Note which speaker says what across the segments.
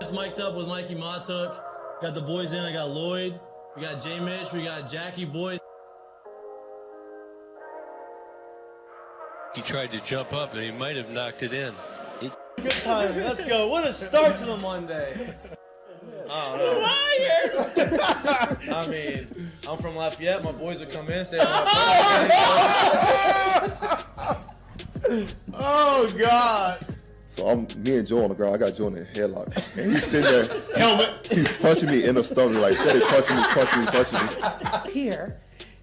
Speaker 1: Just mic'd up with Mikie Mahtook. Got the boys in. I got Lloyd. We got J Mitch. We got Jackie Boy.
Speaker 2: He tried to jump up and he might have knocked it in.
Speaker 1: Good time. Let's go. What a start to the Monday. I mean, I'm from Lafayette. My boys will come in, say
Speaker 3: Oh, God.
Speaker 4: So me and Joe on the ground. I got Joe in the headlock. And he's sitting there.
Speaker 3: Helmet.
Speaker 4: He's punching me in the stomach, like steady punching me.
Speaker 5: Here,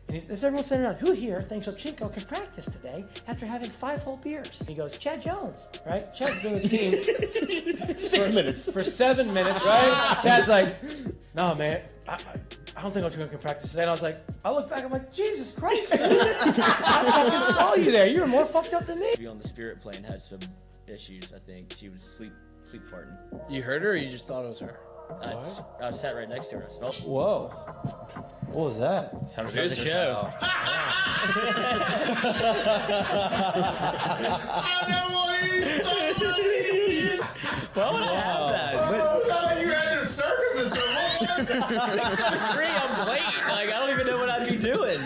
Speaker 5: and as everyone's sitting around, who here thinks Ovchinko can practice today after having 5 full beers? And he goes, Chad Jones, right? Chad's been with the team
Speaker 3: 6 minutes.
Speaker 5: for 7 minutes, right? Chad's like, no, man, I don't think Ovchinko can practice today. And I was like, I look back, I'm like, Jesus Christ, dude. I fucking saw you there. You were more fucked up than me.
Speaker 6: Be on the spirit plane had some issues. I think she was sleep farting.
Speaker 1: You heard her or you just thought it was her?
Speaker 6: I sat right next to her. I smelled.
Speaker 1: Whoa. What was that?
Speaker 6: Time to start the show. Why would I have that?
Speaker 3: You had a circus or something.
Speaker 6: 6'3", I'm late. Like, I don't even know what I'd be doing.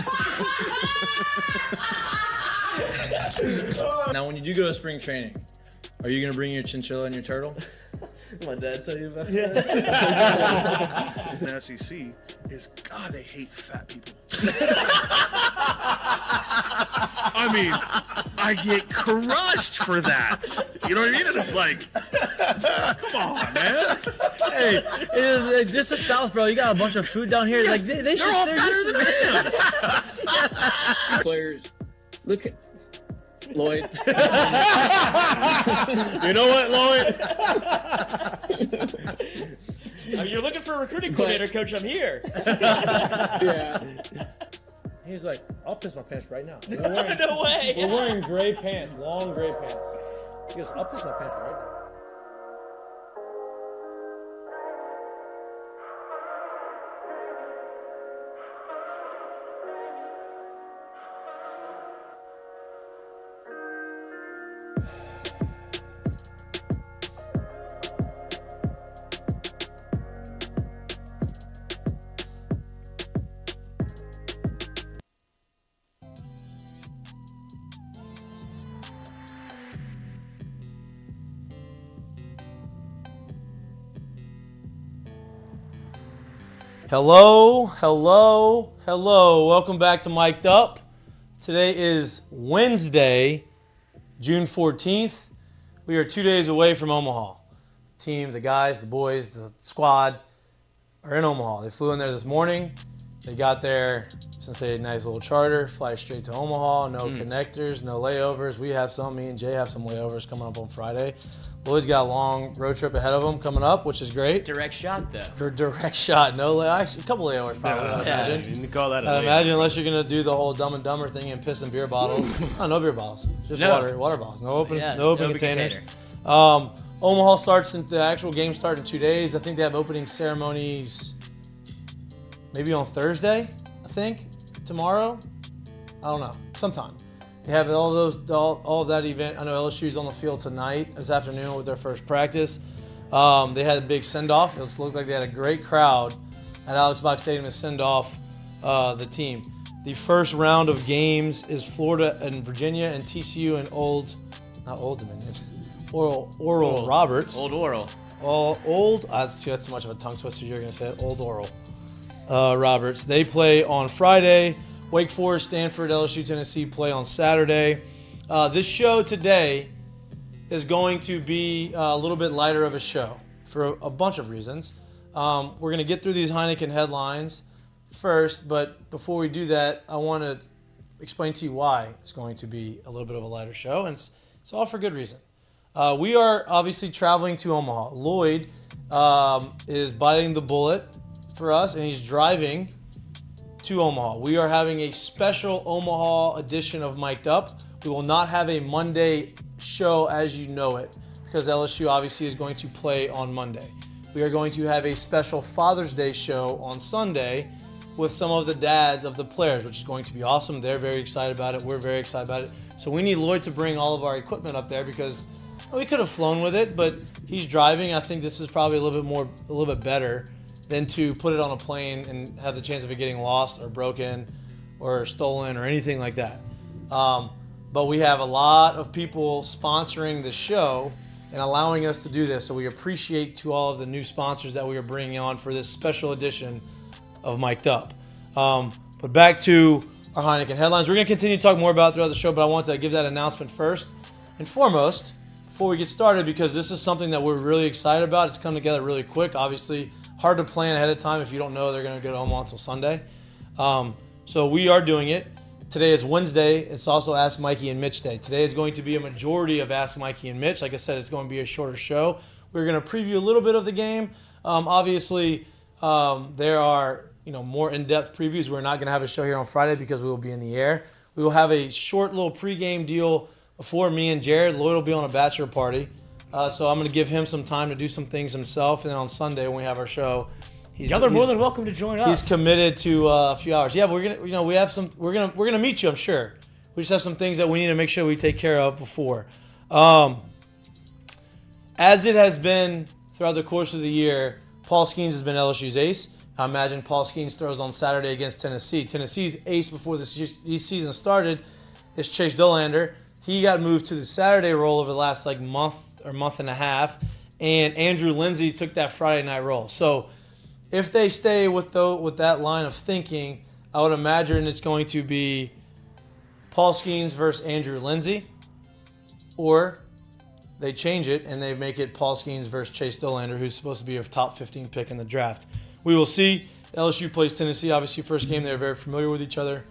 Speaker 1: Now, when you do go to spring training, are you going to bring your chinchilla and your turtle? My dad tell you about it?
Speaker 3: The SEC is, God, they hate fat people. I mean, I get crushed for that. You know what I mean? And it's like, come on, man.
Speaker 1: Hey, just the South, bro. You got a bunch of food down here. Like they're
Speaker 3: They're all fatter than I am.
Speaker 7: Players, look at Lloyd.
Speaker 3: You know what, Lloyd?
Speaker 6: You're looking for a recruiting coordinator, coach. I'm here.
Speaker 7: Yeah.
Speaker 1: He's like, I'll piss my pants right now.
Speaker 6: No way.
Speaker 1: We're wearing gray pants, long gray pants. He goes, I'll piss my pants right now. Hello. Welcome back to Mic'd Up. Today is Wednesday, June 14th. We are 2 days away from Omaha. The team, the guys, the boys, the squad are in Omaha. They flew in there this morning. They got there since they had a nice little charter, fly straight to Omaha, no connectors, no layovers. We have some, me and Jay have some layovers coming up on Friday. Lloyd's got a long road trip ahead of him coming up, which is great.
Speaker 6: Direct shot, though.
Speaker 1: Direct shot, actually a couple layovers probably, I imagine.
Speaker 3: You can call that a
Speaker 1: I imagine unless you're going to do the whole Dumb and Dumber thing and piss in beer bottles. No beer bottles, just water bottles. No open containers. Omaha starts, the actual game starts in 2 days. I think they have opening ceremonies maybe on Thursday, I think, tomorrow. I don't know, sometime. They have all of that event. I know LSU's on the field tonight, this afternoon with their first practice. They had a big send-off. It looked like they had a great crowd at Alex Box Stadium to send off the team. The first round of games is Florida and Virginia and TCU and Oral Roberts.
Speaker 6: Old Oral.
Speaker 1: That's too much of a tongue twister. You're going to say it. Old Oral Roberts. They play on Friday. Wake Forest, Stanford, LSU, Tennessee play on Saturday. This show today is going to be a little bit lighter of a show for a bunch of reasons. We're going to get through these Heineken headlines first, but before we do that, I want to explain to you why it's going to be a little bit of a lighter show, and it's all for good reason. We are obviously traveling to Omaha. Lloyd is biting the bullet for us, and he's driving to Omaha. We are having a special Omaha edition of Mic'd Up. We will not have a Monday show as you know it because LSU obviously is going to play on Monday. We are going to have a special Father's Day show on Sunday with some of the dads of the players, which is going to be awesome. They're very excited about it. We're very excited about it. So we need Lloyd to bring all of our equipment up there because We could have flown with it, but he's driving. I think this is probably a little bit better than to put it on a plane and have the chance of it getting lost or broken or stolen or anything like that. But we have a lot of people sponsoring the show and allowing us to do this. So we appreciate to all of the new sponsors that we are bringing on for this special edition of Mik'd Up. But back to our Heineken headlines. We're going to continue to talk more about it throughout the show, but I wanted to give that announcement first and foremost before we get started, because this is something that we're really excited about. It's come together really quick. Obviously, hard to plan ahead of time. If you don't know, they're going to go to Omaha until Sunday. So we are doing it. Today is Wednesday. It's also Ask Mikie and Mitch Day. Today is going to be a majority of Ask Mikie and Mitch. Like I said, it's going to be a shorter show. We're going to preview a little bit of the game. Obviously, there are more in-depth previews. We're not going to have a show here on Friday because we will be in the air. We will have a short little pregame deal before me and Jared. Lloyd will be on a bachelor party. So I'm going to give him some time to do some things himself. And then on Sunday when we have our show,
Speaker 5: y'all are more than welcome to join us.
Speaker 1: He's committed to a few hours. Yeah, we're gonna, we're gonna meet you. I'm sure. We just have some things that we need to make sure we take care of before. As it has been throughout the course of the year, Paul Skeens has been LSU's ace. I imagine Paul Skeens throws on Saturday against Tennessee. Tennessee's ace before this season started is Chase Dolander. He got moved to the Saturday role over the last month or month and a half, and Andrew Lindsay took that Friday night role. So if they stay with that line of thinking, I would imagine it's going to be Paul Skeens versus Andrew Lindsay, or they change it and they make it Paul Skeens versus Chase Dolander, who's supposed to be a top 15 pick in the draft. We will see. LSU plays Tennessee. Obviously, first game, they're very familiar with each other.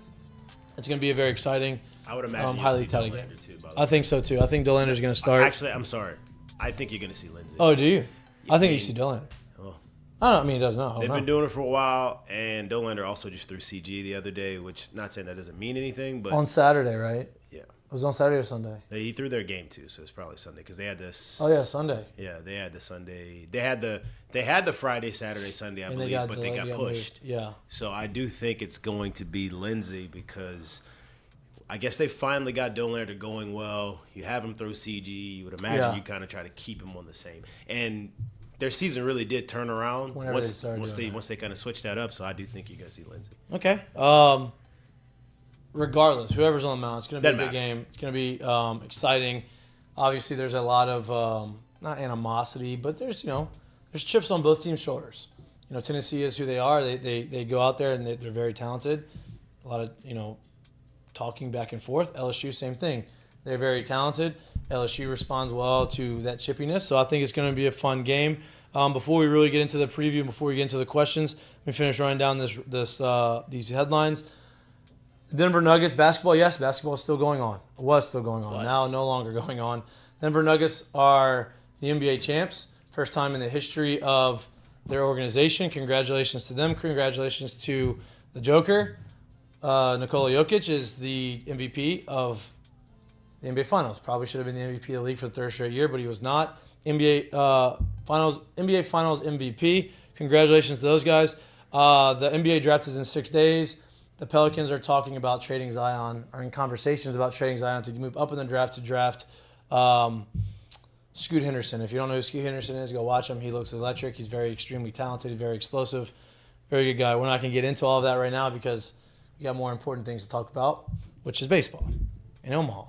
Speaker 1: It's going to be a very exciting,
Speaker 8: I would imagine
Speaker 1: highly touted game.
Speaker 8: Too,
Speaker 1: I think so, too. I think Dolander's going to start.
Speaker 8: Actually, I'm sorry. I think you're going to see Lindsay.
Speaker 1: Oh, do you? I think you see Dolander. I don't know. I mean, he doesn't know.
Speaker 8: They've been doing it for a while, and Dolander also just threw CG the other day, which not saying that doesn't mean anything, but
Speaker 1: on Saturday, right?
Speaker 8: Yeah.
Speaker 1: It was on Saturday or Sunday?
Speaker 8: He threw their game too, so it's probably Sunday because they had this.
Speaker 1: Oh yeah, Sunday.
Speaker 8: Yeah, they had the Sunday. They had the Friday, Saturday, Sunday, I believe, but they got pushed.
Speaker 1: Yeah.
Speaker 8: So I do think it's going to be Lindsay because I guess they finally got Dolander going well. You have him throw CG. You would imagine you kind of try to keep him on the same. And their season really did turn around once they kind of switched that up. So I do think you're going to see Lindsay.
Speaker 1: Okay. Regardless, whoever's on the mound, it's going to be a big game. It's going to be exciting. Obviously, there's a lot of not animosity, but there's chips on both teams' shoulders. Tennessee is who they are. They go out there and they're very talented. A lot of talking back and forth. LSU, same thing. They're very talented. LSU responds well to that chippiness, so I think it's going to be a fun game. Before we really get into the preview, before we get into the questions, let me finish running down these headlines. Denver Nuggets basketball. Yes, basketball is still going on. It was still going on. Now no longer going on. Denver Nuggets are the NBA champs. First time in the history of their organization. Congratulations to them. Congratulations to the Joker. Nikola Jokic is the MVP of the NBA Finals. Probably should have been the MVP of the league for the third straight year, but he was not. NBA Finals MVP. Congratulations to those guys. The NBA draft is in 6 days. The Pelicans are talking about trading Zion, are in conversations about trading Zion to move up in the draft to draft Scoot Henderson. If you don't know who Scoot Henderson is, go watch him. He looks electric. He's extremely talented. He's very explosive. Very good guy. We're not going to get into all of that right now because we got more important things to talk about, which is baseball in Omaha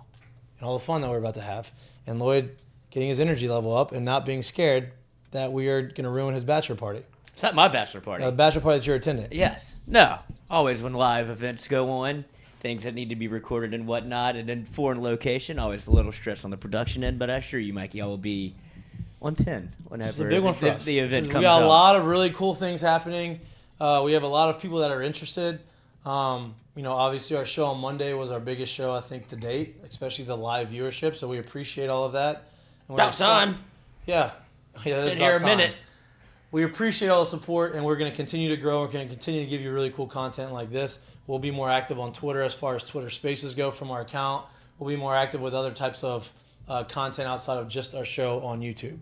Speaker 1: and all the fun that we're about to have. And Lloyd getting his energy level up and not being scared that we are going to ruin his bachelor party.
Speaker 6: It's not my bachelor party.
Speaker 1: The bachelor party that you're attending.
Speaker 6: Yes. No. Always when live events go on, things that need to be recorded and whatnot, and in foreign location, always a little stress on the production end, but I assure you, Mikey, I will be on 10 whenever
Speaker 1: It's a big one for us.
Speaker 6: the event comes up.
Speaker 1: We got a lot of really cool things happening. We have a lot of people that are interested. Obviously our show on Monday was our biggest show, I think, to date, especially the live viewership, so we appreciate all of that.
Speaker 6: About time.
Speaker 1: Yeah. Yeah, it is
Speaker 6: Been here a
Speaker 1: about time.
Speaker 6: minute.
Speaker 1: We appreciate all the support, and we're going to continue to grow. We're going to continue to give you really cool content like this. We'll be more active on Twitter as far as Twitter Spaces go from our account. We'll be more active with other types of content outside of just our show on YouTube.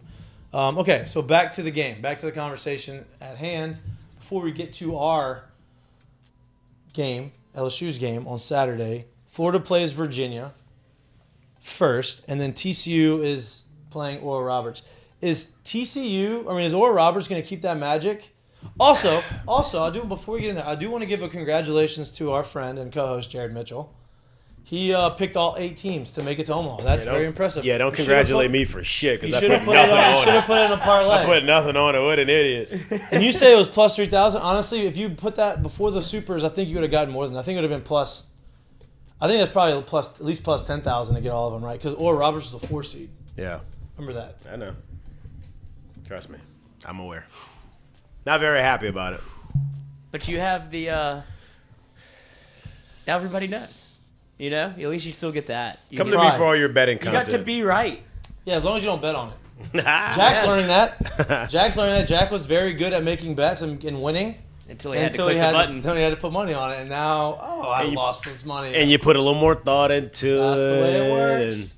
Speaker 1: Okay, so back to the game, back to the conversation at hand. Before we get to our game, LSU's game on Saturday, Florida plays Virginia first, and then TCU is playing Oral Roberts. Is Oral Roberts going to keep that magic? Also, before we get in there, I do want to give a congratulations to our friend and co-host Jared Mitchell. He picked all 8 teams to make it to Omaha. That's very impressive.
Speaker 8: Yeah, don't congratulate me for shit because I
Speaker 1: should
Speaker 8: put
Speaker 1: have
Speaker 8: nothing on it.
Speaker 1: You should have put it in a parlay.
Speaker 8: I put nothing on it. What an idiot.
Speaker 1: And you say it was plus 3,000. Honestly, if you put that before the Supers, I think you would have gotten more than that. I think it would have been plus. I think that's probably at least plus 10,000 to get all of them right because Oral Roberts was a 4 seed.
Speaker 8: Yeah.
Speaker 1: Remember that.
Speaker 8: I know. Trust me. I'm aware. Not very happy about it.
Speaker 6: But you have the. Now everybody knows. You know, at least you still get that.
Speaker 8: Come to me for all your betting
Speaker 6: You
Speaker 8: content.
Speaker 6: got to be right.
Speaker 1: Yeah, as long as you don't bet on it. Jack's learning that. Jack was very good at making bets and winning.
Speaker 6: Until he had to click the button.
Speaker 1: Until he had to put money on it. And now, I lost this money.
Speaker 8: And you put a little more thought into
Speaker 1: That's
Speaker 8: it.
Speaker 1: the way it works.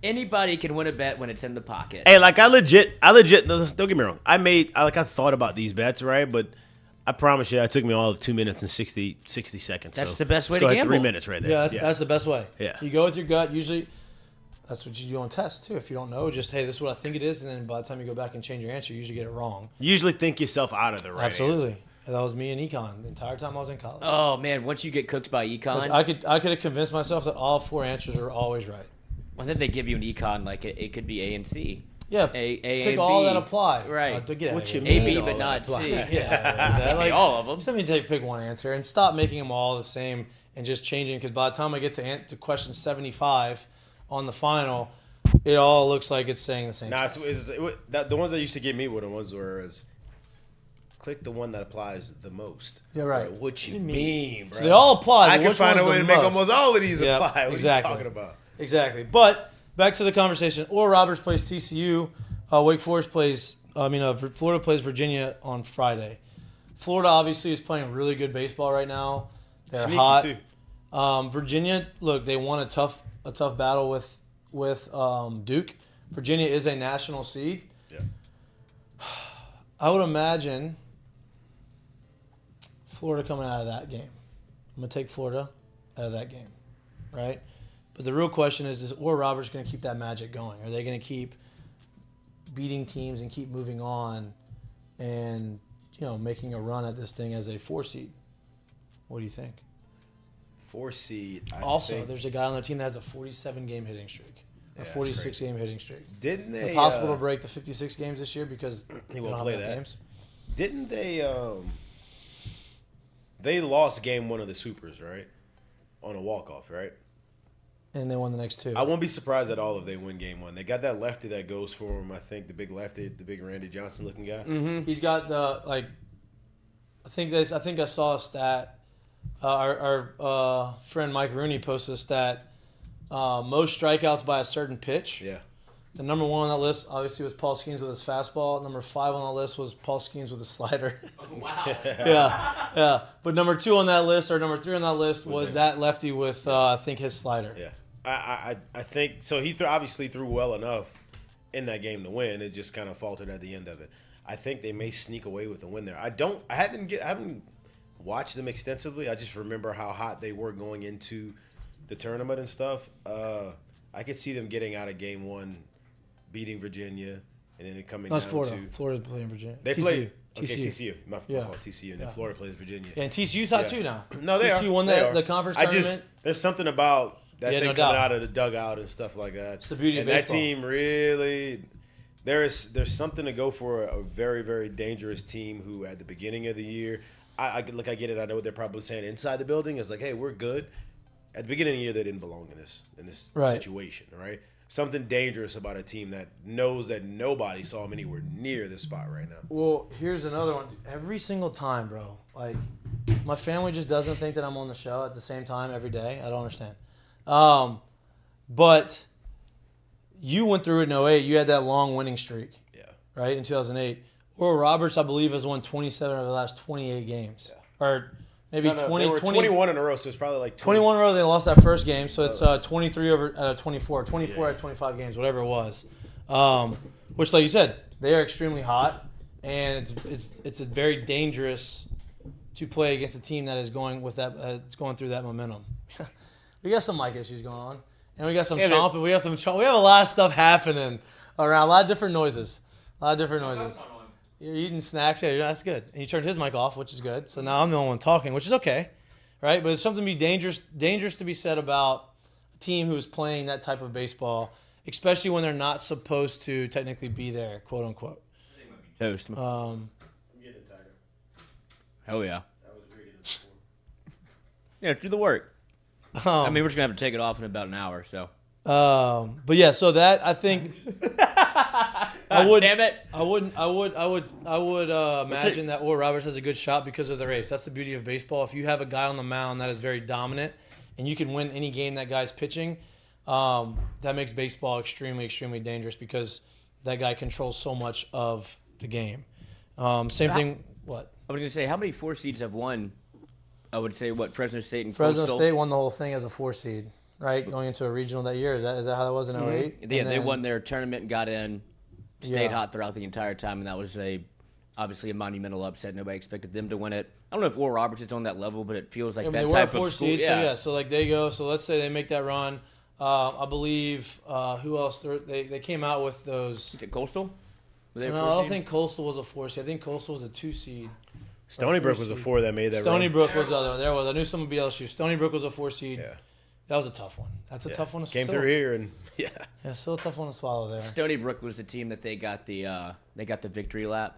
Speaker 6: Anybody can win a bet when it's in the pocket.
Speaker 8: Hey, like I legit, don't get me wrong. I thought about these bets, right? But I promise you, it took me all of 2 minutes and 60 seconds.
Speaker 6: That's
Speaker 8: so
Speaker 6: the best way
Speaker 8: let's
Speaker 6: to
Speaker 8: go ahead,
Speaker 6: gamble.
Speaker 8: 3 minutes right there.
Speaker 1: Yeah, that's the best way.
Speaker 8: Yeah.
Speaker 1: You go with your gut. Usually, that's what you do on tests, too. If you don't know, just, hey, this is what I think it is. And then by the time you go back and change your answer, you usually get it wrong.
Speaker 8: You usually think yourself out of the right
Speaker 1: Absolutely.
Speaker 8: answer.
Speaker 1: And that was me in econ the entire time I was in college.
Speaker 6: Oh, man, once you get cooked by econ.
Speaker 1: I could have convinced myself that all 4 answers were always right.
Speaker 6: Well, then they give you an econ like it could be A and C.
Speaker 1: Yeah,
Speaker 6: A
Speaker 1: pick
Speaker 6: and
Speaker 1: all
Speaker 6: B.
Speaker 1: that apply.
Speaker 6: Right.
Speaker 1: What
Speaker 8: you
Speaker 6: A,
Speaker 8: mean
Speaker 6: B,
Speaker 8: all
Speaker 6: but
Speaker 8: that
Speaker 6: not
Speaker 8: applies?
Speaker 6: C.
Speaker 1: Yeah,
Speaker 6: Like, all of them.
Speaker 1: Just let me pick one answer and stop making them all the same and just changing. Because by the time I get to question 75 on the final, it all looks like it's saying the same.
Speaker 8: Nah,
Speaker 1: stuff.
Speaker 8: the ones that used to get me were the ones where it's click the one that applies the most.
Speaker 1: Yeah, right.
Speaker 8: Bro, what you mean, bro?
Speaker 1: So they all apply.
Speaker 8: I
Speaker 1: but
Speaker 8: can
Speaker 1: which
Speaker 8: find a
Speaker 1: one's
Speaker 8: way
Speaker 1: the
Speaker 8: to make
Speaker 1: most?
Speaker 8: almost all of these
Speaker 1: Yep,
Speaker 8: apply. What
Speaker 1: exactly.
Speaker 8: are you talking about?
Speaker 1: Exactly. But back to the conversation. Oral Roberts plays TCU. Florida plays Virginia on Friday. Florida obviously is playing really good baseball right now. They're
Speaker 8: Sneaky,
Speaker 1: hot.
Speaker 8: too.
Speaker 1: Virginia, look, they won a tough battle with Duke. Virginia is a national seed.
Speaker 8: Yeah.
Speaker 1: I would imagine Florida coming out of that game. I'm going to take Florida out of that game, right? But the real question is Oral Roberts going to keep that magic going? Are they going to keep beating teams and keep moving on and, making a run at this thing as a 4 seed? What do you think?
Speaker 8: 4 seed.
Speaker 1: There's a guy on the team that has a 47-game hitting streak. A 46-game hitting streak.
Speaker 8: Didn't they?
Speaker 1: Possible to break the 56 games this year because
Speaker 8: he
Speaker 1: they
Speaker 8: won't
Speaker 1: don't
Speaker 8: play
Speaker 1: have enough
Speaker 8: that.
Speaker 1: games.
Speaker 8: Didn't they? They lost game 1 of the Supers, right? On a walk-off, right?
Speaker 1: And they won the next 2.
Speaker 8: I won't be surprised at all if they win game 1. They got that lefty that goes for him. I think the big lefty, the big Randy Johnson looking guy.
Speaker 1: Mm-hmm. He's got I think I saw a stat. Our friend Mike Rooney posted a stat. Most strikeouts by a certain pitch.
Speaker 8: Yeah.
Speaker 1: The number 1 on that list obviously was Paul Skeens with his fastball. Number 5 on the list was Paul Skeens with his slider.
Speaker 6: Wow.
Speaker 1: Yeah. But number 2 on that list, or number 3 on that list, was that lefty with I think his slider.
Speaker 8: Yeah. I think so. He obviously threw well enough in that game to win. It just kind of faltered at the end of it. I think they may sneak away with a win there. I haven't watched them extensively. I just remember how hot they were going into the tournament and stuff. I could see them getting out of game 1, beating Virginia, and then it coming
Speaker 1: That's
Speaker 8: down
Speaker 1: Florida.
Speaker 8: to
Speaker 1: Florida's playing Virginia.
Speaker 8: they
Speaker 1: TCU.
Speaker 8: play. Okay,
Speaker 1: TCU.
Speaker 8: TCU. My fault. TCU, and then Florida plays Virginia.
Speaker 1: Yeah, and TCU's hot too now.
Speaker 8: No, they
Speaker 1: TCU
Speaker 8: are.
Speaker 1: won
Speaker 8: They are.
Speaker 1: the conference tournament.
Speaker 8: There's something about that
Speaker 1: Yeah,
Speaker 8: thing
Speaker 1: no
Speaker 8: coming
Speaker 1: doubt.
Speaker 8: out of the dugout and stuff like that.
Speaker 1: It's the beauty of
Speaker 8: and that
Speaker 1: baseball.
Speaker 8: team really, there's something to go for a very, very dangerous team who at the beginning of the year, I get it. I know what they're probably saying inside the building is like, hey, we're good. At the beginning of the year, they didn't belong in this
Speaker 1: Right.
Speaker 8: situation, right? Something dangerous about a team that knows that nobody saw them anywhere near this spot right now.
Speaker 1: Well, here's another one. Every single time, bro. Like, my family just doesn't think that I'm on the show at the same time every day. I don't understand. But you went through it in 08. You had that long winning streak.
Speaker 8: Yeah.
Speaker 1: Right, in 2008. Oral Roberts, I believe, has won 27 of the last 28 games. Yeah. Or maybe
Speaker 8: No,
Speaker 1: 20.
Speaker 8: they were
Speaker 1: 20
Speaker 8: 21 in a row, so it's probably like
Speaker 1: 21 in a row. They lost that first game, so it's 23 out of 24, 24 out of 25 games, whatever it was. Which, like you said, they are extremely hot, and it's a very dangerous to play against a team that is going with that. It's going through that momentum. We got some mic issues going on, and we got some chomping. We have a lot of stuff happening. around. A lot of different noises. You're eating snacks. Yeah, that's good. And he turned his mic off, which is good. So now I'm the only one talking, which is okay, right? But it's something to be dangerous to be said about a team who is playing that type of baseball, especially when they're not supposed to technically be there, quote unquote.
Speaker 6: Toast. Hell yeah. Yeah, do the work. I mean, we're just gonna have to take it off in about an hour, so.
Speaker 1: But yeah, so that I think I would.
Speaker 6: Damn it!
Speaker 1: I would imagine that Oral Roberts has a good shot because of their ace. That's the beauty of baseball. If you have a guy on the mound that is very dominant, and you can win any game that guy's pitching, that makes baseball extremely, extremely dangerous because that guy controls so much of the game. Same thing. What?
Speaker 6: I was gonna say, how many 4 seeds have won? I would say Fresno State and
Speaker 1: Fresno
Speaker 6: Coastal?
Speaker 1: State won the whole thing as a 4 seed, right? Going into a regional that year. Is that how that was in 08?
Speaker 6: Yeah, they won their tournament and got in, stayed hot throughout the entire time, and that was obviously a monumental upset. Nobody expected them to win it. I don't know if Oral Roberts is on that level, but it feels like that
Speaker 1: they were
Speaker 6: type
Speaker 1: a 4
Speaker 6: of school.
Speaker 1: seed, so like they go. So let's say they make that run. I believe who else? They came out with those.
Speaker 6: Is it Coastal? Were they a
Speaker 1: No,
Speaker 6: 4
Speaker 1: I don't
Speaker 6: seed?
Speaker 1: think Coastal was a 4 seed. I think Coastal was a 2 seed.
Speaker 8: Stony Brook was a 4 that made that
Speaker 1: Stony
Speaker 8: run.
Speaker 1: Brook was the other one. There was. I knew someone would be LSU. Stony Brook was a 4 seed.
Speaker 8: Yeah.
Speaker 1: That was a tough one. That's a tough one to
Speaker 8: Came
Speaker 1: swallow.
Speaker 8: through here and yeah.
Speaker 1: Yeah, still a tough one to swallow there.
Speaker 6: Stony Brook was the team that they got the victory lap,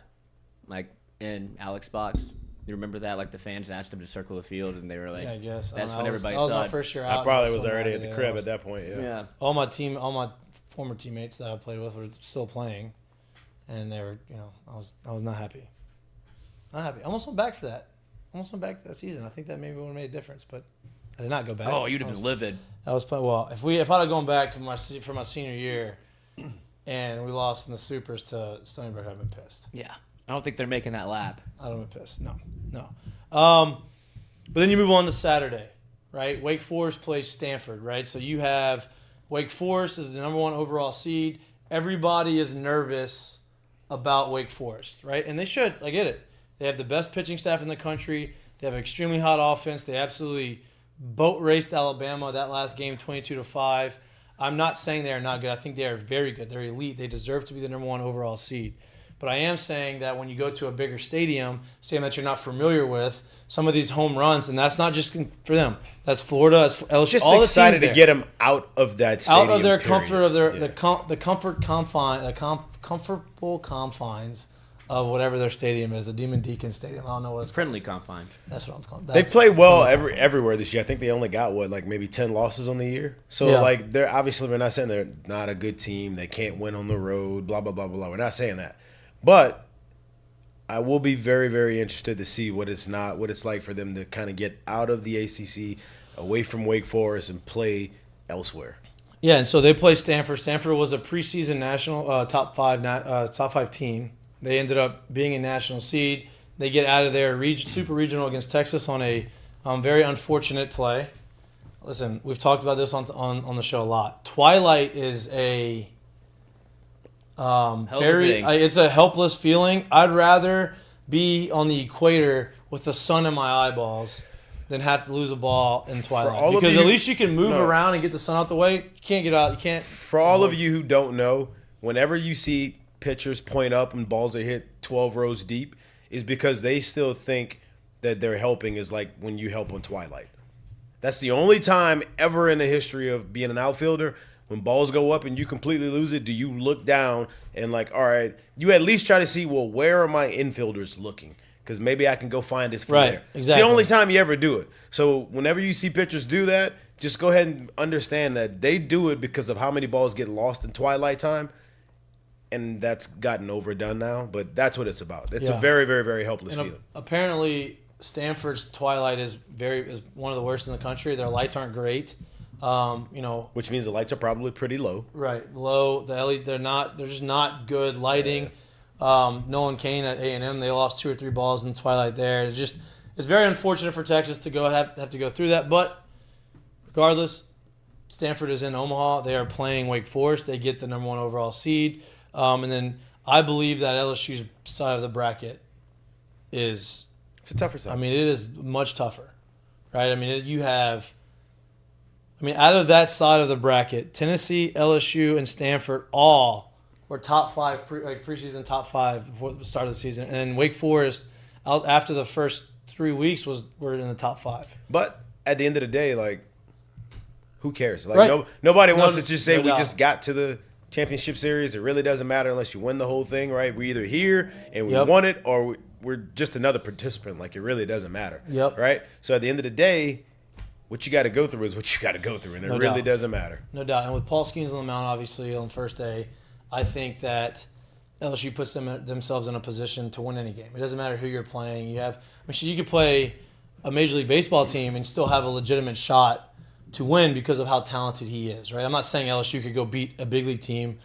Speaker 6: like in Alex Box. You remember that? Like the fans asked them to circle the field, and they were like,
Speaker 1: Yeah, I guess.
Speaker 6: That's
Speaker 1: I
Speaker 6: when
Speaker 1: don't know,
Speaker 6: everybody
Speaker 1: that was my
Speaker 6: thought.
Speaker 1: first year out.
Speaker 8: I probably
Speaker 1: I
Speaker 8: was
Speaker 1: so
Speaker 8: already
Speaker 1: mad
Speaker 8: at the
Speaker 1: they
Speaker 8: crib
Speaker 1: lost.
Speaker 8: at that point. Yeah.
Speaker 1: All my former teammates that I played with were still playing, and they were, I was not happy. Not happy. I almost went back for that. Almost went back to that season. I think that maybe would have made a difference, but I did not go back.
Speaker 6: Oh, you'd have been livid.
Speaker 1: I was playing well. If I'd have gone back to for my senior year, and we lost in the supers to Stony Brook, I'd been pissed.
Speaker 6: Yeah. I don't think they're making that lap.
Speaker 1: I'd have been pissed. No. But then you move on to Saturday, right? Wake Forest plays Stanford, right? So you have Wake Forest as the number 1 overall seed. Everybody is nervous about Wake Forest, right? And they should. I get it. They have the best pitching staff in the country. They have an extremely hot offense. They absolutely boat raced Alabama that last game, 22-5. I'm not saying they are not good. I think they are very good. They're elite. They deserve to be the number 1 overall seed. But I am saying that when you go to a bigger stadium that you're not familiar with, some of these home runs, and that's not just for them. That's Florida. That's LSU.
Speaker 8: Just
Speaker 1: all
Speaker 8: excited
Speaker 1: the
Speaker 8: to
Speaker 1: teams
Speaker 8: get them out of that stadium.
Speaker 1: out of their
Speaker 8: period.
Speaker 1: comfort of their
Speaker 8: Yeah.
Speaker 1: comfortable confines of whatever their stadium is, the Demon Deacon Stadium. I don't know what it's called.
Speaker 6: Friendly confines.
Speaker 1: That's what I'm calling.
Speaker 8: They play well everywhere this year. I think they only got maybe 10 losses on the year. So
Speaker 1: Yeah.
Speaker 8: they're obviously, we're not saying they're not a good team. They can't win on the road. Blah blah blah blah. We're not saying that, but I will be very very interested to see what it's like for them to kind of get out of the ACC, away from Wake Forest, and play elsewhere.
Speaker 1: Yeah, and so they play Stanford. Stanford was a preseason national top five team. They ended up being a national seed. They get out of their super regional against Texas on a very unfortunate play. Listen, we've talked about this on the show a lot. Twilight is a it's a helpless feeling. I'd rather be on the equator with the sun in my eyeballs than have to lose a ball in Twilight. Because at least you can move around and get the sun out the way. You can't get out. You can't.
Speaker 8: For all of you who don't know, whenever you see pitchers point up and balls are hit 12 rows deep, is because they still think that they're helping is like when you help on Twilight. That's the only time ever in the history of being an outfielder when balls go up and you completely lose it, do you look down and all right, you at least try to see, well, where are my infielders looking? Because maybe I can go find it from there.
Speaker 1: Exactly.
Speaker 8: It's the only time you ever do it. So whenever you see pitchers do that, just go ahead and understand that they do it because of how many balls get lost in Twilight time. And that's gotten overdone now, but that's what it's about. It's a very, very, very helpless feeling.
Speaker 1: Apparently, Stanford's Twilight is one of the worst in the country. Their lights aren't great.
Speaker 8: Which means the lights are probably pretty low.
Speaker 1: Right, low. The LED, they're just not good lighting. Nolan Kane at A&M, they lost 2 or 3 balls in Twilight there. It's very unfortunate for Texas to have to go through that. But regardless, Stanford is in Omaha. They are playing Wake Forest. They get the number 1 overall seed. And then I believe that LSU's side of the bracket it's
Speaker 8: a tougher side.
Speaker 1: I mean, it is much tougher, right? I mean, out of that side of the bracket, Tennessee, LSU, and Stanford all or top 5 preseason top 5 before the start of the season, and then Wake Forest after the first 3 weeks were in the top 5.
Speaker 8: But at the end of the day, like, who cares? Like,
Speaker 1: Right.
Speaker 8: nobody wants to just say
Speaker 1: no
Speaker 8: we
Speaker 1: doubt.
Speaker 8: just got to the championship series. It really doesn't matter unless you win the whole thing, right? We're either here and we
Speaker 1: Yep.
Speaker 8: won it, or we're just another participant. Like, it really doesn't matter.
Speaker 1: Yep.
Speaker 8: Right? So at the end of the day, what you got to go through is what you got to go through, and it
Speaker 1: No
Speaker 8: really
Speaker 1: doubt.
Speaker 8: doesn't matter.
Speaker 1: No doubt. And with Paul Skeens on the mound, obviously, on the first day, I think that LSU puts themselves in a position to win any game. It doesn't matter who you're playing. You could play a Major League Baseball team and still have a legitimate shot to win because of how talented he is, right? I'm not saying LSU could go beat a big league team,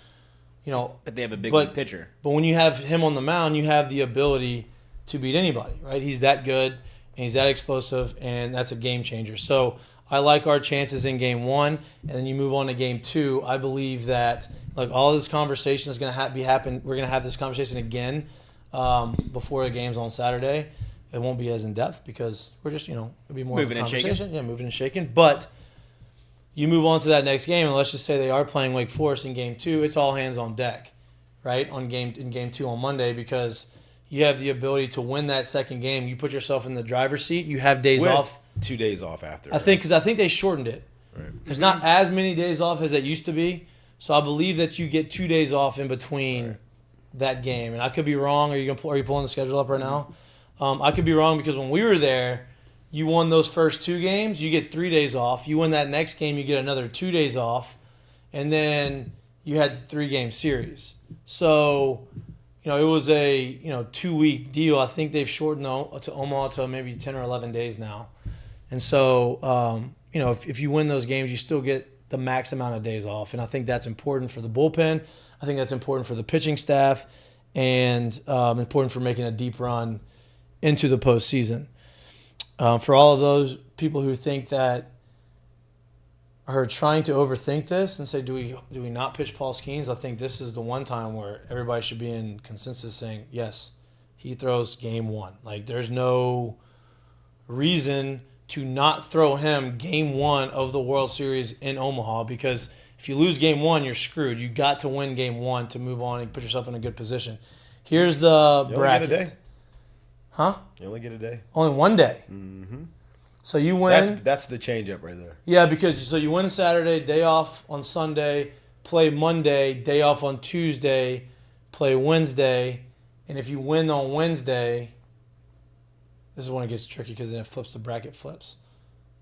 Speaker 6: But they have a big league pitcher.
Speaker 1: But when you have him on the mound, you have the ability to beat anybody, right? He's that good and he's that explosive, and that's a game changer. So I like our chances in game 1, and then you move on to game 2. I believe that like all this conversation is going to happen. We're going to have this conversation again before the games on Saturday. It won't be as in depth because we're just it'll be more
Speaker 6: Moving
Speaker 1: of
Speaker 6: and
Speaker 1: a
Speaker 6: shaking.
Speaker 1: conversation. Yeah, moving and shaking. But you move on to that next game, and let's just say they are playing Wake Forest in game 2. It's all hands on deck, right? In game 2 on Monday, because you have the ability to win that second game. You put yourself in the driver's seat. You have days
Speaker 8: With
Speaker 1: off.
Speaker 8: 2 days off after.
Speaker 1: I think they shortened it.
Speaker 8: Right.
Speaker 1: There's not as many days off as it used to be. So I believe that you get 2 days off in between that game. And I could be wrong. Are you pulling the schedule up right now? I could be wrong because when we were there, you won those first 2 games, you get 3 days off. You win that next game, you get another 2 days off. And then you had the 3-game series. So, it was a 2-week deal. I think they've shortened to Omaha to maybe 10 or 11 days now. And so, if you win those games, you still get the max amount of days off. And I think that's important for the bullpen. I think that's important for the pitching staff, and important for making a deep run into the postseason. For all of those people who think that are trying to overthink this and say, do we not pitch Paul Skeens? I think this is the one time where everybody should be in consensus saying, yes, he throws game 1. Like, there's no reason to not throw him game 1 of the World Series in Omaha, because if you lose game 1, you're screwed. You got to win game 1 to move on and put yourself in a good position. Here's the
Speaker 8: You
Speaker 1: bracket.
Speaker 8: only get a day.
Speaker 1: Huh?
Speaker 8: You only get a day.
Speaker 1: Only 1 day.
Speaker 8: Mm-hmm.
Speaker 1: So you win.
Speaker 8: That's the change up right there.
Speaker 1: Yeah, because you win Saturday, day off on Sunday, play Monday, day off on Tuesday, play Wednesday, and if you win on Wednesday, this is when it gets tricky because then it flips, the bracket flips,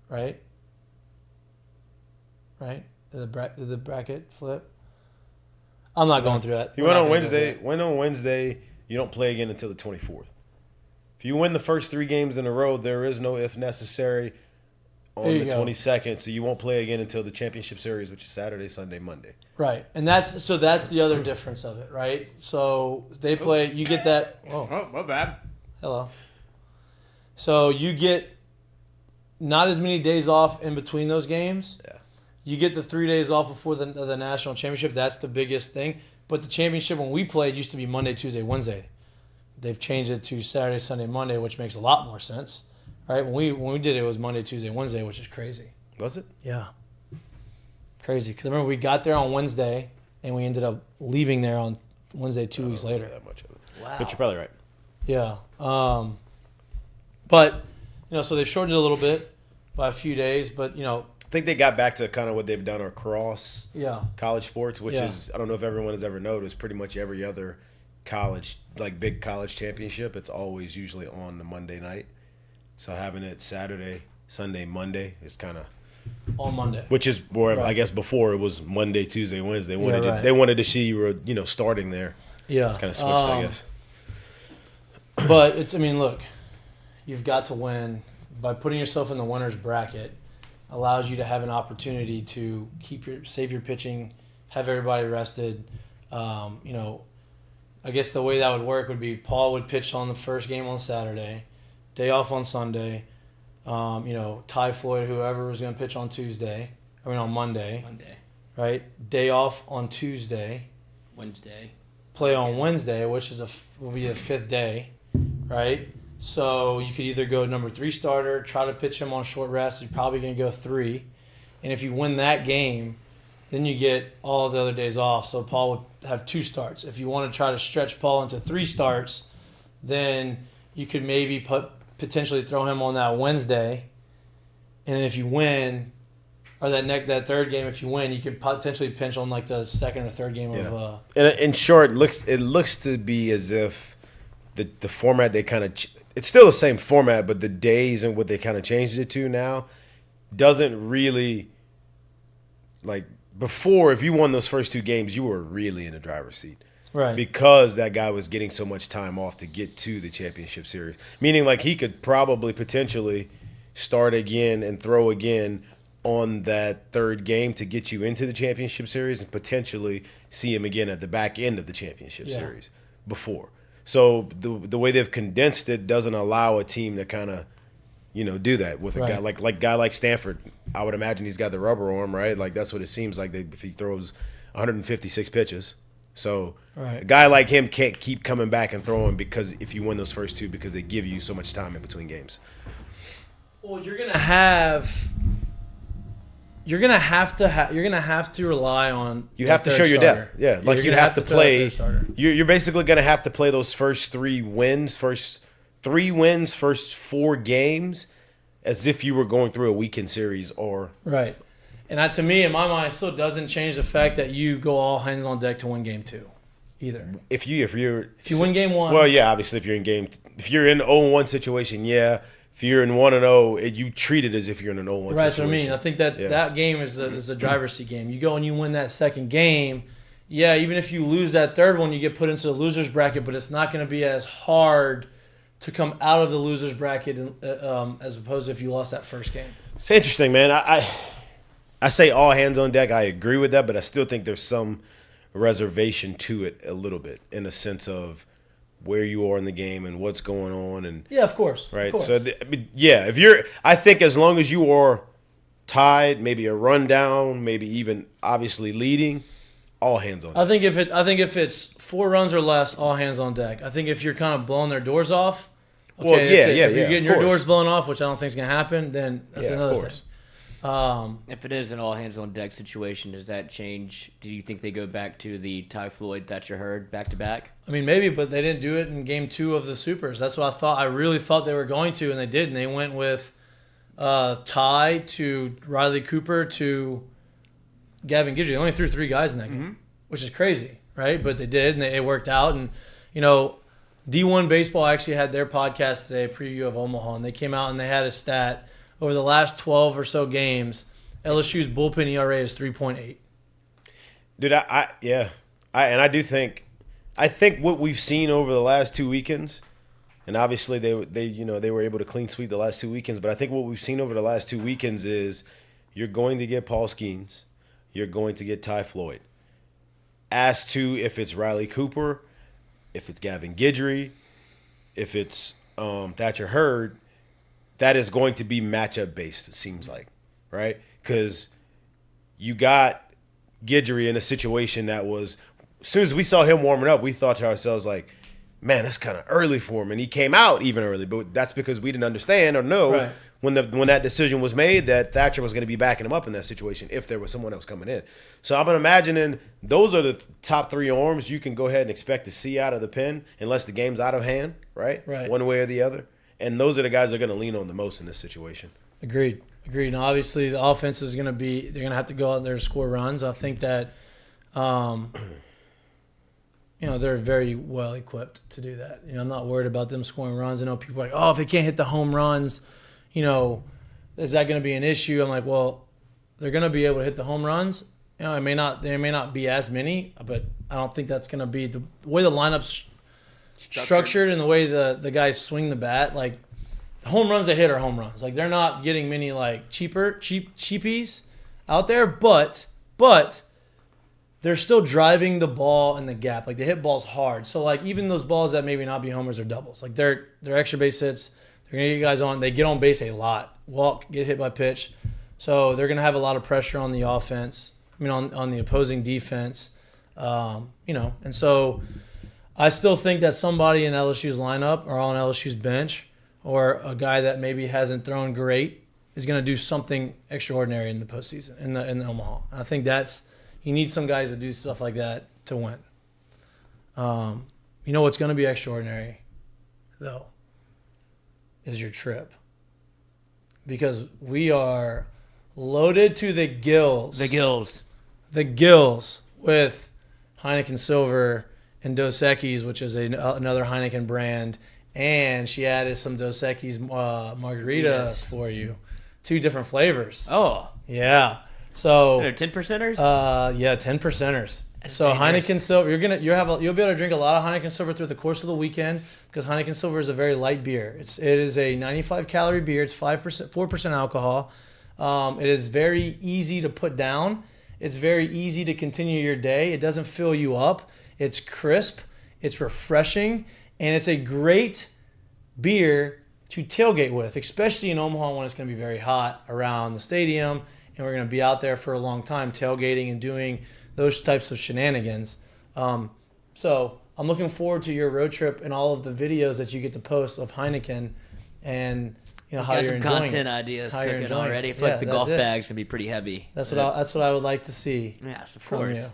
Speaker 1: right? Right? Did the bracket flip? I'm not going through that.
Speaker 8: You win on Wednesday. Win on Wednesday. You don't play again until the 24th. If you win the first 3 games in a row, there is no if necessary on
Speaker 1: There
Speaker 8: the
Speaker 1: you go.
Speaker 8: 22nd. So you won't play again until the championship series, which is Saturday, Sunday, Monday.
Speaker 1: Right, and that's the other difference of it, right? So they play. You get that.
Speaker 6: Oh, my bad.
Speaker 1: Hello. So you get not as many days off in between those games.
Speaker 8: Yeah.
Speaker 1: You get the 3 days off before the national championship. That's the biggest thing. But the championship when we played used to be Monday, Tuesday, Wednesday. They've changed it to Saturday, Sunday, Monday, which makes a lot more sense, right? When we did it, it was Monday, Tuesday, Wednesday, which is crazy.
Speaker 8: Was it?
Speaker 1: Yeah. Crazy. Because I remember we got there on Wednesday, and we ended up leaving there on Wednesday 2 weeks later.
Speaker 8: That much of it.
Speaker 6: Wow.
Speaker 8: But you're probably right.
Speaker 1: Yeah. But, so they've shortened it a little bit by a few days, but,
Speaker 8: I think they got back to kind of what they've done across
Speaker 1: yeah.
Speaker 8: college sports, which
Speaker 1: Yeah.
Speaker 8: is, I don't know if everyone has ever noticed, pretty much every other college, like big college championship, it's always usually on the Monday night. So having it Saturday, Sunday, Monday is kind of,
Speaker 1: On Monday.
Speaker 8: which is where
Speaker 1: Right.
Speaker 8: I guess before it was Monday, Tuesday, Wednesday.
Speaker 1: right.
Speaker 8: They wanted to see you were, starting there.
Speaker 1: Yeah.
Speaker 8: It's kind of switched, I guess.
Speaker 1: But look, you've got to win. By putting yourself in the winner's bracket allows you to have an opportunity to save your pitching, have everybody rested. I guess the way that would work would be Paul would pitch on the first game on Saturday, day off on Sunday. Ty Floyd, whoever was going to pitch on on Monday, right? Day off on Tuesday,
Speaker 6: Wednesday.
Speaker 1: play on Wednesday, which will be the 5th day, right? So you could either go number 3 starter, try to pitch him on short rest. You're probably going to go 3, and if you win that game, then you get all the other days off. So Paul would have 2 starts. If you want to try to stretch Paul into 3 starts, then you could maybe potentially throw him on that Wednesday. And if you win, or that third game, if you win, you could potentially pinch on like the second or third game of.
Speaker 8: In short, it looks to be as if the format they kind of it's still the same format, but the days and what they kind of changed it to now doesn't really like before. If you won those first 2 games, you were really in the driver's seat.
Speaker 1: Right.
Speaker 8: Because that guy was getting so much time off to get to the championship series. Meaning like he could probably potentially start again and throw again on that third game to get you into the championship series and potentially see him again at the back end of the championship series before. So the way they've condensed it doesn't allow a team to kind of, do that with a guy like Stanford. I would imagine he's got the rubber arm, right? Like that's what it seems like if he throws 156 pitches. So a guy like him can't keep coming back and throwing because if you win those first 2 because they give you so much time in between games.
Speaker 1: Well, you're gonna have to rely on.
Speaker 8: You have to show your depth. Yeah, like you have to play. You're basically gonna have to play those first 3 wins, first 4 games, as if you were going through a weekend series or
Speaker 1: right. And that, to me, in my mind, still doesn't change the fact that you go all hands on deck to win game 2, either.
Speaker 8: If you
Speaker 1: win game 1,
Speaker 8: well, yeah, obviously, if you're in 0-1 situation, yeah. If you're in 1-0, you treat it as if you're in an 0-1 situation.
Speaker 1: Right, so I mean, I think that game is the driver's seat game. You go and you win that second game. Yeah, even if you lose that third one, you get put into the loser's bracket, but it's not going to be as hard to come out of the loser's bracket as opposed to if you lost that first game.
Speaker 8: It's interesting, man. I say all hands on deck. I agree with that, but I still think there's some reservation to it a little bit in a sense of where you are in the game and what's going on. And
Speaker 1: yeah, of course.
Speaker 8: Right.
Speaker 1: Of course.
Speaker 8: So, I think as long as you are tied, maybe a rundown, maybe even obviously leading, all hands on deck.
Speaker 1: I think if it's 4 runs or less, all hands on deck. I think if you're kind of blowing their doors off, okay, if you're getting your doors blown off, which I don't think is going to happen, then that's another thing.
Speaker 6: If it is an all hands on deck situation, does that change? Do you think they go back to the Ty Floyd, Thatcher Hurd back to back?
Speaker 1: I mean, maybe, but they didn't do it in game 2 of the Supers. That's what I thought. I really thought they were going to, and they did. And they went with Ty to Riley Cooper to Gavin Guidry. They only threw 3 guys in that game, which is crazy, right? But they did, and it worked out. And, D1 Baseball actually had their podcast today, a preview of Omaha, and they came out and they had a stat. Over the last 12 or so games, LSU's bullpen ERA is 3.8.
Speaker 8: Dude, I do think what we've seen over the last 2 weekends, and obviously they were able to clean sweep the last 2 weekends, but I think what we've seen over the last 2 weekends is you're going to get Paul Skeens, you're going to get Ty Floyd. As to if it's Riley Cooper, if it's Gavin Guidry, if it's Thatcher Hurd, that is going to be matchup based, it seems like, right? Because you got Guidry in a situation that was, as soon as we saw him warming up, we thought to ourselves like, man, that's kind of early for him. And he came out even early, but that's because we didn't understand or know when that decision was made that Thatcher was going to be backing him up in that situation if there was someone else coming in. So I'm imagining those are the top 3 arms you can go ahead and expect to see out of the pen unless the game's out of hand, right? One way or the other. And those are the guys they're going to lean on the most in this situation.
Speaker 1: Agreed. Now, obviously, the offense is going to be – they're going to have to go out there and score runs. I think that, they're very well equipped to do that. I'm not worried about them scoring runs. I know people are like, oh, if they can't hit the home runs, is that going to be an issue? I'm like, well, they're going to be able to hit the home runs. There may not be as many, but I don't think that's going to be the way the lineup's structured and the way the guys swing the bat. Like, the home runs they hit are home runs. Like, they're not getting many like cheapies out there, but they're still driving the ball in the gap. Like, they hit balls hard. So like, even those balls that maybe not be homers or doubles, like they're extra base hits. They're gonna get guys on. They get on base a lot. Walk, get hit by pitch. So they're gonna have a lot of pressure on the offense. On the opposing defense. And so I still think that somebody in LSU's lineup or on LSU's bench or a guy that maybe hasn't thrown great is going to do something extraordinary in the postseason in the Omaha. And I think that's You need some guys to do stuff like that to win. You know what's going to be extraordinary, though, is your trip. Because we are loaded to the gills. The gills with Heineken Silver and Dos Equis, which is another Heineken brand. And she added some Dos Equis margaritas for you. 2 different flavors.
Speaker 6: Oh.
Speaker 1: Yeah. So
Speaker 6: They're 10%ers?
Speaker 1: yeah, 10%ers. So Heineken Silver, you'll be able to drink a lot of Heineken Silver through the course of the weekend because Heineken Silver is a very light beer. It is a 95 calorie beer. It's 4% alcohol. It is very easy to put down. It's very easy to continue your day. It doesn't fill you up. It's crisp. It's refreshing, and it's a great beer to tailgate with, especially in Omaha when it's going to be very hot around the stadium, and we're going to be out there for a long time tailgating and doing those types of shenanigans. So I'm looking forward to your road trip and all of the videos that you get to post of Heineken and how
Speaker 6: Got
Speaker 1: you're
Speaker 6: some
Speaker 1: enjoying
Speaker 6: content
Speaker 1: it.
Speaker 6: ideas
Speaker 1: How you're
Speaker 6: cooking
Speaker 1: enjoying
Speaker 6: already.
Speaker 1: it.
Speaker 6: I feel like the
Speaker 1: Yeah,
Speaker 6: golf
Speaker 1: that's it.
Speaker 6: bag's going to be pretty heavy.
Speaker 1: That's what I would like to see.
Speaker 6: Yes, of
Speaker 1: from
Speaker 6: course.
Speaker 1: you.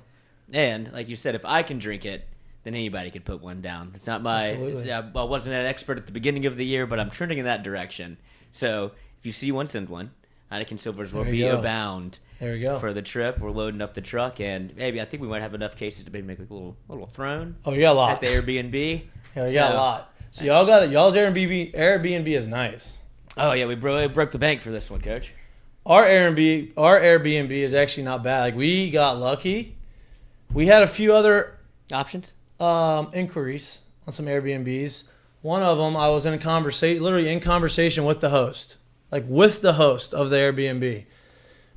Speaker 6: And like you said, if I can drink it, then anybody could put one down. It's not my.
Speaker 1: Absolutely.
Speaker 6: I wasn't an expert at the beginning of the year, but I'm trending in that direction. So if you see one, send one. Heineken Silvers will
Speaker 1: There you
Speaker 6: be
Speaker 1: go.
Speaker 6: abound
Speaker 1: There we go.
Speaker 6: for the trip. We're loading up the truck, and maybe I think we might have enough cases to maybe make a little throne
Speaker 1: Oh, you got a lot.
Speaker 6: at the Airbnb.
Speaker 1: Yeah, we got a lot. So y'all's Airbnb is nice.
Speaker 6: Oh yeah, we broke the bank for this one, Coach.
Speaker 1: Our Airbnb is actually not bad. Like we got lucky. We had a few other
Speaker 6: Options?
Speaker 1: inquiries on some Airbnbs. One of them, I was literally in conversation with the host, like with the host of the Airbnb.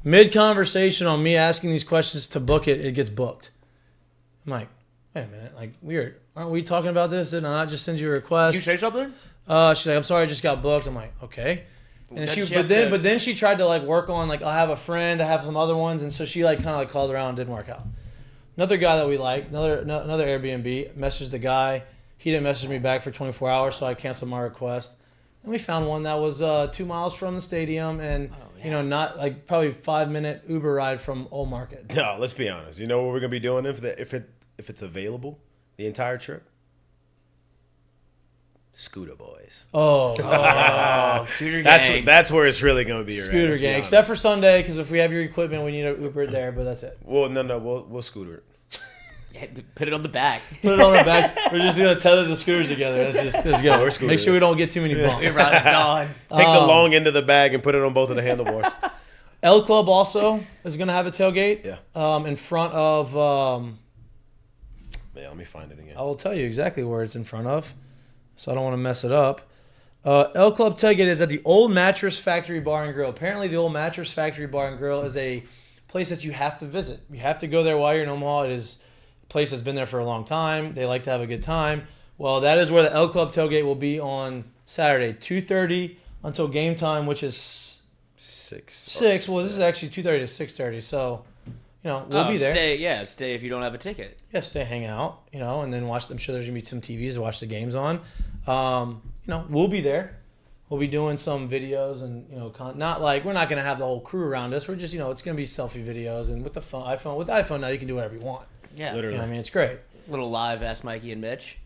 Speaker 1: Mid conversation on me asking these questions to book it, it gets booked. I'm like, wait a minute, like weird. Aren't we talking about this? Did I not just send you a request?
Speaker 6: Did you say something?
Speaker 1: She's like, I'm sorry, I just got booked. I'm like, okay. And but then she tried to like work on like I have a friend, I have some other ones, and so she like kind of like called around, and didn't work out. Another guy that we like, another Airbnb, messaged the guy. He didn't message me back for 24 hours, so I canceled my request. And we found one that was 2 miles from the stadium, and not like probably 5-minute Uber ride from Old Market.
Speaker 8: No, let's be honest. You know what we're gonna be doing if it's available, the entire trip? Scooter boys.
Speaker 1: Oh,
Speaker 6: Scooter gang.
Speaker 8: That's where it's really gonna be.
Speaker 1: Scooter
Speaker 8: let's be
Speaker 1: gang,
Speaker 8: honest.
Speaker 1: except for Sunday, because if we have your equipment, we need to Uber it there. But that's it.
Speaker 8: Well, no, we'll scooter it.
Speaker 6: Yeah, put it on the back.
Speaker 1: Put it on the back. We're just gonna tether the scooters together. Let's go.
Speaker 8: We're scooter
Speaker 1: Make sure we
Speaker 8: it.
Speaker 1: don't get too many bumps.
Speaker 6: We're riding dawn.
Speaker 8: Take the long end of the bag and put it on both of the handlebars.
Speaker 1: L Club also is gonna have a tailgate.
Speaker 8: Yeah.
Speaker 1: In front of.
Speaker 8: Yeah, let me find it again.
Speaker 1: I will tell you exactly where it's in front of, so I don't want to mess it up. L Club tailgate is at the Old Mattress Factory Bar and Grill. Apparently, the Old Mattress Factory Bar and Grill is a place that you have to visit. You have to go there while you're in Omaha. It is a place that's been there for a long time. They like to have a good time. Well, that is where the L Club tailgate will be on Saturday, 2:30 until game time, which is 6. Well, this is actually 2:30 to 6:30. So, we'll be there.
Speaker 6: Stay if you don't have a ticket.
Speaker 1: Yeah, stay, hang out, and then watch. I'm sure there's gonna be some TVs to watch the games on. We'll be there. We'll be doing some videos and not like we're not gonna have the whole crew around us. We're just it's gonna be selfie videos and with the iPhone now you can do whatever you want.
Speaker 6: Yeah,
Speaker 8: Literally.
Speaker 1: It's great.
Speaker 6: Little live Ask Mikey and Mitch.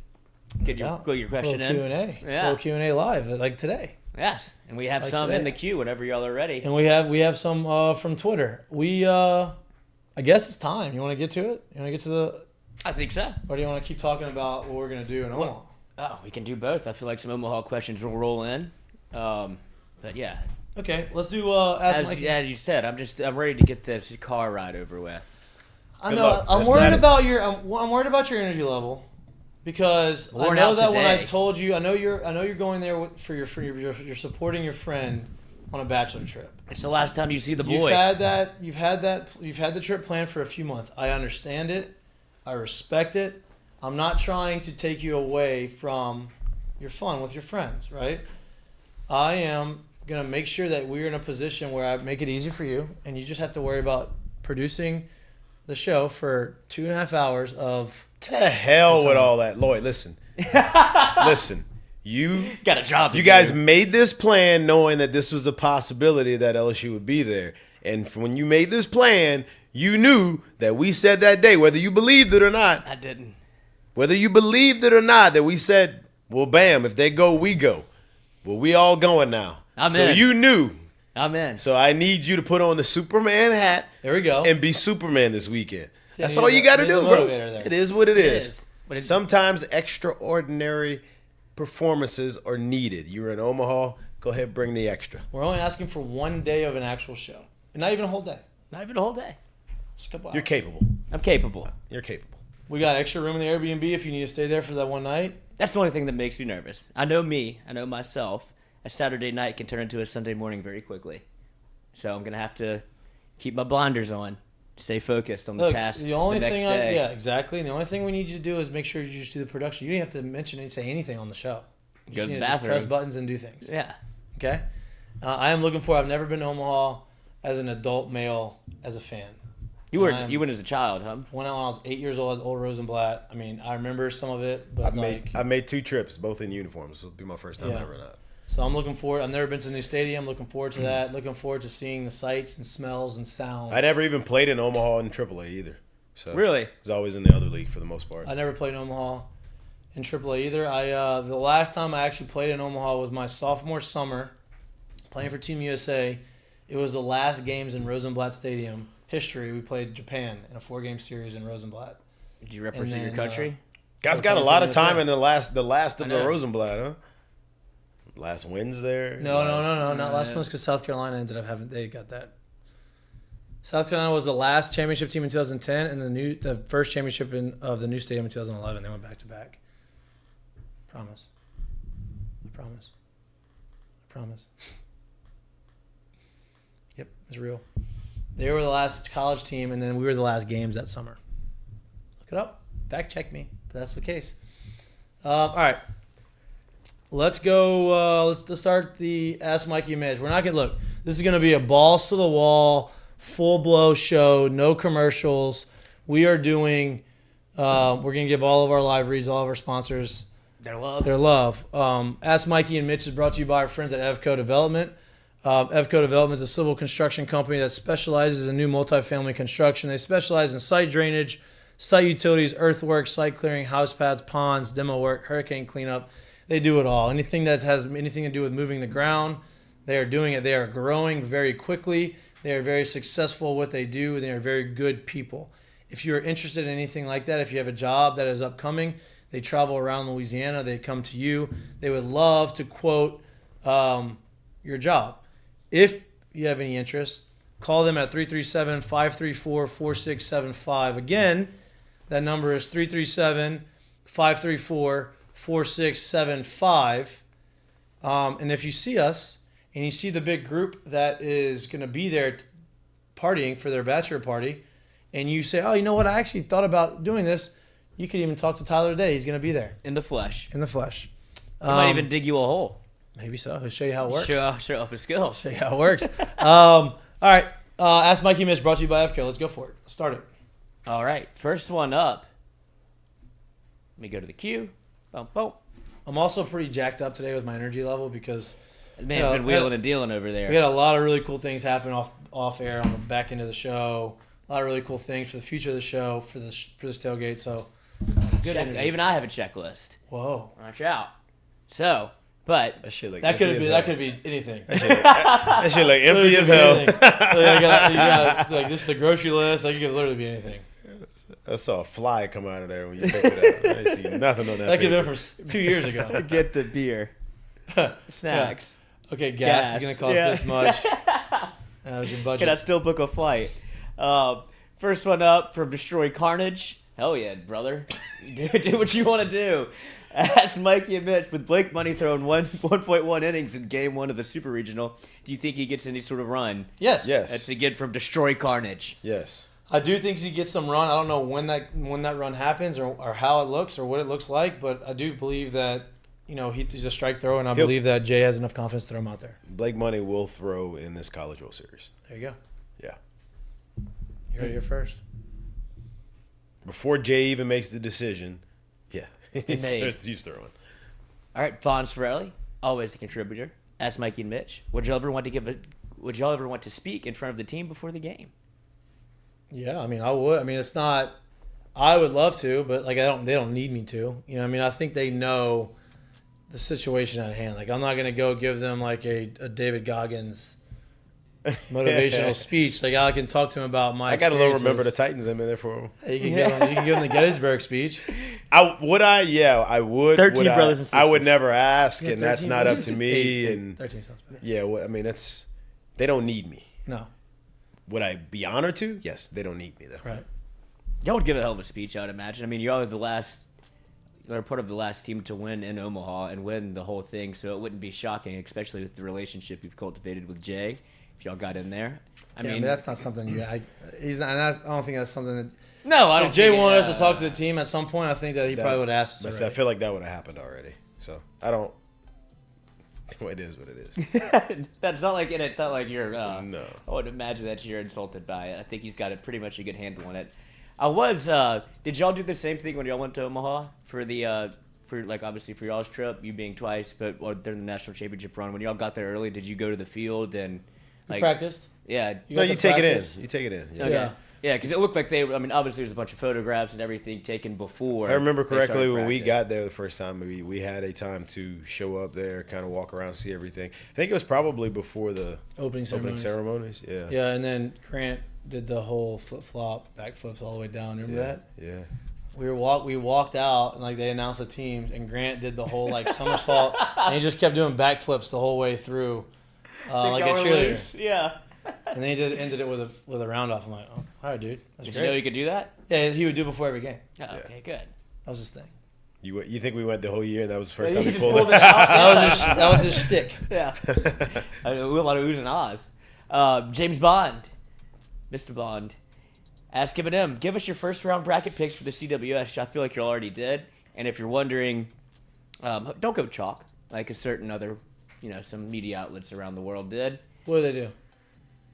Speaker 6: Get your question in.
Speaker 1: Q&A.
Speaker 6: Yeah.
Speaker 1: Little Q&A live like today.
Speaker 6: Yes, and we have
Speaker 1: Like
Speaker 6: some
Speaker 1: today.
Speaker 6: in the queue whenever y'all are ready.
Speaker 1: And we have some from Twitter. We I guess it's time. You want to get to it? You want to get to the?
Speaker 6: I think so.
Speaker 1: Or do you want to keep talking about what we're gonna do in Omaha?
Speaker 6: Oh, we can do both. I feel like some Omaha questions will roll in. But yeah,
Speaker 1: Okay, let's do ask Mikey.
Speaker 6: as you said, I'm ready to get this car ride over with.
Speaker 1: I
Speaker 8: Good
Speaker 1: know.
Speaker 8: luck.
Speaker 1: I'm
Speaker 8: That's
Speaker 1: worried
Speaker 8: not it.
Speaker 1: about your. I'm worried about your energy level, because I
Speaker 6: Worn
Speaker 1: know
Speaker 6: out
Speaker 1: that when I
Speaker 6: today.
Speaker 1: told you, I know you're going there for you're supporting your friend on a bachelor trip.
Speaker 6: It's the last time you see the boy.
Speaker 1: You've had the trip planned for a few months. I understand it. I respect it. I'm not trying to take you away from your fun with your friends, right? I am gonna make sure that we're in a position where I make it easy for you, and you just have to worry about producing the show for 2.5 hours of.
Speaker 8: To hell with all that. Lloyd, listen. Listen. You
Speaker 6: got a job.
Speaker 8: You guys made this plan knowing that this was a possibility that LSU would be there. And when you made this plan, you knew that we said that day, whether you believed it or not,
Speaker 6: I didn't.
Speaker 8: whether you believed it or not, that we said, well, bam, if they go, we go. Well, we all going now.
Speaker 6: I'm
Speaker 8: so
Speaker 6: in.
Speaker 8: you knew.
Speaker 6: I'm in.
Speaker 8: So I need you to put on the Superman hat.
Speaker 1: There we go.
Speaker 8: And be Superman this weekend.
Speaker 1: See,
Speaker 8: That's
Speaker 1: I need
Speaker 8: all you got to
Speaker 1: the
Speaker 8: do, bro.
Speaker 1: motivator there.
Speaker 8: It is what it is.
Speaker 6: But it's,
Speaker 8: Sometimes extraordinary performances are needed. You're in Omaha. Go ahead, bring the extra.
Speaker 1: We're only asking for one day of an actual show. And not even a whole day.
Speaker 6: not even a whole day.
Speaker 1: Just a couple hours.
Speaker 8: You're capable.
Speaker 6: I'm capable.
Speaker 8: You're capable.
Speaker 1: We got extra room in the Airbnb if you need to stay there for that one night.
Speaker 6: That's the only thing that makes me nervous. I know me. I know myself. A Saturday night can turn into a Sunday morning very quickly. So I'm going to have to keep my blinders on, stay focused on the
Speaker 1: Look,
Speaker 6: task
Speaker 1: the only
Speaker 6: next
Speaker 1: thing
Speaker 6: day.
Speaker 1: yeah, exactly. And the only thing we need you to do is make sure you just do the production. You don't have to mention and say anything on the show. You
Speaker 6: Go
Speaker 1: just
Speaker 6: to
Speaker 1: need
Speaker 6: the
Speaker 1: to just press
Speaker 6: bathroom.
Speaker 1: buttons and do things.
Speaker 6: Yeah.
Speaker 1: Okay? I am looking for I've never been to Omaha as an adult male as a fan.
Speaker 6: You went as a child, huh?
Speaker 1: Went out when I was 8 years old at Old Rosenblatt. I mean, I remember some of it, but
Speaker 8: I made 2 trips, both in uniforms. This will be my first time
Speaker 1: Yeah.
Speaker 8: ever not.
Speaker 1: So I'm looking forward. I've never been to the new stadium. Looking forward to that. Looking forward to seeing the sights and smells and sounds.
Speaker 8: I never even played in Omaha in AAA either. So
Speaker 6: Really?
Speaker 8: I was always in the other league for the most part.
Speaker 1: I never played in Omaha in AAA either. The last time I actually played in Omaha was my sophomore summer, playing for Team USA. It was the last games in Rosenblatt Stadium history. We played Japan in a 4-game series in Rosenblatt.
Speaker 6: Did you represent
Speaker 1: And
Speaker 6: your
Speaker 1: then,
Speaker 6: country?
Speaker 8: Guys got a lot of time
Speaker 1: Yeah.
Speaker 8: in the last of
Speaker 6: know.
Speaker 8: the Rosenblatt, huh? Last wins there.
Speaker 1: No, not last one's because South Carolina ended up having they got that. South Carolina was the last championship team in 2010, and the first championship of the new stadium in 2011. They went back to back. Promise. I promise. I promise. Yep, it's real. They were the last college team, and then we were the last games that summer. Look it up. Fact check me, but that's the case. All right. Let's go. Let's start the Ask Mikie Mitch. We're not gonna look. This is gonna be a balls to the wall, full blow show. No commercials. We are doing. We're gonna give all of our live reads, all of our sponsors
Speaker 6: Their love.
Speaker 1: their love. Ask Mikie and Mitch is brought to you by our friends at Evco Development. Evco Development is a civil construction company that specializes in new multifamily construction. They specialize in site drainage, site utilities, earthworks, site clearing, house pads, ponds, demo work, hurricane cleanup. They do it all. Anything that has anything to do with moving the ground, they are doing it. They are growing very quickly. They are very successful at what they do, and they are very good people. If you're interested in anything like that, if you have a job that is upcoming, they travel around Louisiana. They come to you. They would love to quote your job. If you have any interest, call them at 337-534-4675. Again, that number is 337-534-4675. And if you see us and you see the big group that is going to be there partying for their bachelor party, and you say, oh, you know what, I actually thought about doing this, you could even talk to Tyler today. He's going to be there
Speaker 6: In the flesh.
Speaker 1: in the flesh.
Speaker 6: He might even dig you a hole.
Speaker 1: Maybe so. He'll show you how it works.
Speaker 6: Show off his skills.
Speaker 1: Show you how it works. All right. Ask Mikie Mitch, brought to you by FK. Let's go for it. Let's start it.
Speaker 6: All right. First one up. Let me go to the queue. Boom, boom.
Speaker 1: I'm also pretty jacked up today with my energy level because
Speaker 6: The man's
Speaker 1: Yeah,
Speaker 6: been wheeling and dealing over there.
Speaker 1: we had a lot of really cool things happen off air on the back end of the show. A lot of really cool things for the future of the show for this tailgate. So good
Speaker 6: Check-
Speaker 1: energy.
Speaker 6: even I have a checklist.
Speaker 1: Whoa.
Speaker 6: Watch out. So, but
Speaker 8: That shit like
Speaker 1: That could
Speaker 8: empty
Speaker 1: be
Speaker 8: as hell.
Speaker 1: anything.
Speaker 8: That shit like empty as hell.
Speaker 1: You got this is the grocery list. Like, it could literally be anything.
Speaker 8: I saw a fly come out of there when you took it out. I didn't see nothing on that.
Speaker 1: That could have
Speaker 8: paper.
Speaker 1: been from 2 years ago.
Speaker 6: get the beer. Snacks.
Speaker 1: Okay, gas is
Speaker 6: Gas,
Speaker 1: going to cost
Speaker 6: yeah.
Speaker 1: this much. That was your budget.
Speaker 6: Can I still book a flight? First one up from Destroy Carnage. Hell yeah, brother. do what you want to do. Ask Mikie and Mitch, with Blake Money throwing 1.1 innings in Game 1 of the Super Regional, do you think he gets any sort of run?
Speaker 1: Yes.
Speaker 8: Yes.
Speaker 6: That's again from Destroy Carnage.
Speaker 8: Yes.
Speaker 1: I do think he gets some run. I don't know when that run happens or how it looks or what it looks like, but I do believe that he's a strike thrower, and I believe that Jay has enough confidence to throw him out there.
Speaker 8: Blake Money will throw in this College World Series.
Speaker 1: There you go.
Speaker 8: Yeah.
Speaker 1: You heard it here first.
Speaker 8: Before Jay even makes the decision, yeah,
Speaker 6: made.
Speaker 8: he's throwing.
Speaker 6: All right, Vaughn Sorelli, always a contributor. Ask Mikie and Mitch, would you ever want to give would y'all ever want to speak in front of the team before the game?
Speaker 1: Yeah, I mean, I would. I mean, it's not. I would love to, but like, They don't need me to. You know, I mean, I think they know the situation at hand. Like, I'm not gonna go give them like a David Goggins motivational speech. Like, I can talk to him about my.
Speaker 8: I got a little remember the Titans in there for him.
Speaker 1: You can give him the Gettysburg speech.
Speaker 8: Yeah, I would.
Speaker 6: 13 brothers and sisters.
Speaker 8: I would never ask,
Speaker 1: Yeah,
Speaker 8: and that's
Speaker 1: 13
Speaker 8: not up to me. And
Speaker 1: 13 sounds better.
Speaker 8: yeah, I mean, they don't need me.
Speaker 1: No,
Speaker 8: Would I be honored to? Yes, they don't need me though.
Speaker 1: right.
Speaker 6: Y'all would give a hell of a speech, I would imagine. I mean, y'all are they're part of the last team to win in Omaha and win the whole thing, so it wouldn't be shocking, especially with the relationship you've cultivated with Jay, if y'all got in there. I mean,
Speaker 1: that's not something you. He's not. I don't think that's something that.
Speaker 6: no, I don't
Speaker 1: If Jay
Speaker 6: think it-
Speaker 1: wanted us to talk to the team at some point, I think that he probably would have asked us.
Speaker 8: But I
Speaker 1: already.
Speaker 8: feel like that would have happened already. So I don't. It is what it is.
Speaker 6: That's not like it's not like you're.
Speaker 8: No.
Speaker 6: I would imagine that you're insulted by it. I think he's got pretty much a good handle on it. Did y'all do the same thing when y'all went to Omaha for the obviously for y'all's trip, you being twice, but during the national championship run, when y'all got there early, did you go to the field and
Speaker 1: You practiced.
Speaker 6: Yeah,
Speaker 1: got
Speaker 8: You
Speaker 1: to
Speaker 8: take
Speaker 1: practice?
Speaker 8: it in. You take it in. Yeah.
Speaker 6: okay.
Speaker 1: Yeah.
Speaker 6: Yeah, because it looked like I mean, obviously there's a bunch of photographs and everything taken before.
Speaker 8: If I remember
Speaker 6: they started
Speaker 8: correctly, when we
Speaker 6: practice.
Speaker 8: got there the first time, we had a time to show up there, kind of walk around, see everything. I think it was probably before the
Speaker 1: Opening ceremonies.
Speaker 8: Yeah.
Speaker 1: Yeah, and then Grant did the whole flip-flop, backflips all the way down. Remember that?
Speaker 8: Yeah.
Speaker 1: We walked out, and like they announced the teams, and Grant did the whole like somersault, and he just kept doing backflips the whole way through, like a
Speaker 6: Y'all were
Speaker 1: cheerleader.
Speaker 6: loose. Yeah.
Speaker 1: And then he ended it with a round off. I'm like, oh, all right, dude, that's
Speaker 6: Did
Speaker 1: great.
Speaker 6: you know you could do that?
Speaker 1: Yeah, he would do it before every game.
Speaker 6: Oh, okay, good.
Speaker 1: That was his thing.
Speaker 8: You think we went the whole year and that was the first
Speaker 6: Yeah,
Speaker 8: time
Speaker 6: you
Speaker 8: we
Speaker 6: just
Speaker 8: pulled
Speaker 6: pulled
Speaker 8: it?
Speaker 6: it out.
Speaker 1: That was his shtick.
Speaker 6: Yeah. I mean, we have a lot of oohs and ahs. James Bond, Mr. Bond, ask M&M, give us your first round bracket picks for the CWS, which I feel like you already did. And if you're wondering, don't go chalk, like a certain other, some media outlets around the world did.
Speaker 1: What do they do?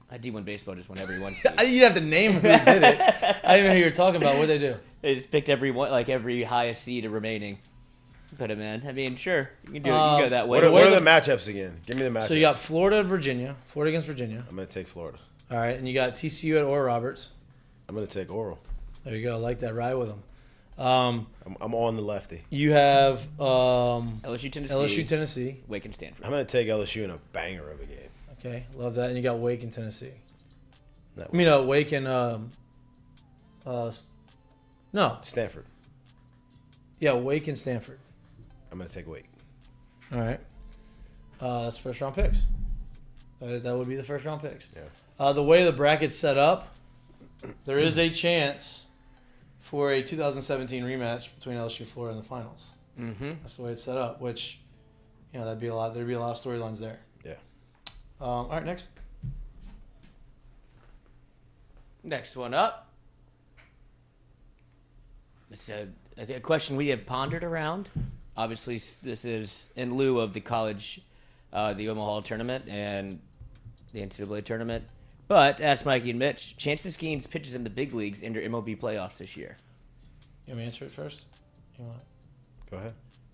Speaker 6: D1 Baseball just won every one.
Speaker 1: You'd have to name who did it. I didn't know who you were talking about. What did they do?
Speaker 6: They just picked every highest seed remaining. Put him in. I mean, sure, you can do it. You can go that way.
Speaker 8: What are the matchups again? Give me the matchups.
Speaker 1: So you got Florida and Virginia. Florida against Virginia.
Speaker 8: I'm going to take Florida.
Speaker 1: All right, and you got TCU at Oral Roberts.
Speaker 8: I'm going to take Oral.
Speaker 1: There you go. I like that. Ride with them.
Speaker 8: I'm on the lefty.
Speaker 1: You have
Speaker 6: LSU,
Speaker 1: Tennessee.
Speaker 6: Wake and Stanford.
Speaker 8: I'm going to take LSU in a banger of a game.
Speaker 1: Okay, love that. And you got Wake and Tennessee.
Speaker 8: That
Speaker 1: I mean, Wake and no,
Speaker 8: Stanford.
Speaker 1: yeah, Wake and Stanford.
Speaker 8: I'm going to take Wake.
Speaker 1: All right, that's first round picks. That would be the first round picks.
Speaker 8: Yeah.
Speaker 1: The way the bracket's set up, there is a chance for a 2017 rematch between LSU and Florida in the finals.
Speaker 6: Mm-hmm.
Speaker 1: That's the way it's set up. Which, that'd be a lot. There'd be a lot of storylines there.
Speaker 8: Yeah.
Speaker 1: All right, next.
Speaker 6: Next one up. It's a question we have pondered around. Obviously, this is in lieu of the college, the Omaha tournament and the NCAA tournament. But, ask Mikie and Mitch, chances Gaines pitches in the big leagues enter MLB playoffs this year.
Speaker 1: You want me to answer it first? You want?
Speaker 8: Go ahead.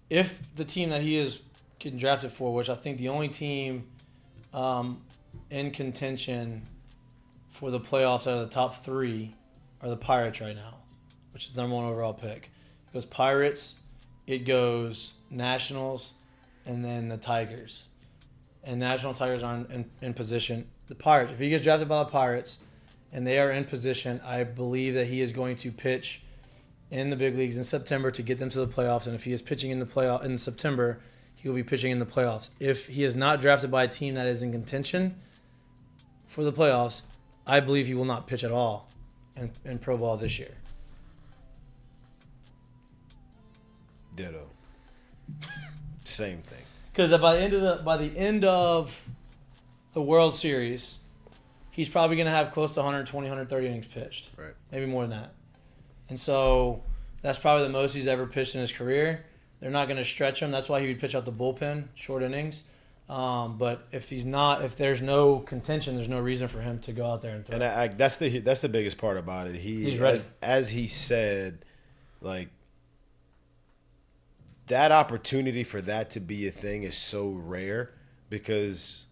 Speaker 1: If the team that he is getting drafted for, which I think the only team in contention for the playoffs out of the top three are the Pirates right now, which is the number one overall pick. It goes Pirates, it goes Nationals, and then the Tigers. And National Tigers aren't in position. The Pirates, if he gets drafted by the Pirates and they are in position, I believe that he is going to pitch in the big leagues in September to get them to the playoffs. And if he is pitching in the playoff in September, he will be pitching in the playoffs. If he is not drafted by a team that is in contention for the playoffs, I believe he will not pitch at all in pro ball this year.
Speaker 8: Ditto. Same thing.
Speaker 1: Because by the end of the World Series, he's probably going to have close to 120, 130 innings pitched.
Speaker 8: Right.
Speaker 1: Maybe more than that. And so that's probably the most he's ever pitched in his career. They're not going to stretch him. That's why he would pitch out the bullpen, short innings. But if there's no contention, there's no reason for him to go out there and throw.
Speaker 8: And that's the biggest part about it.
Speaker 1: He's ready.
Speaker 8: As he said, like, that opportunity for that to be a thing is so rare because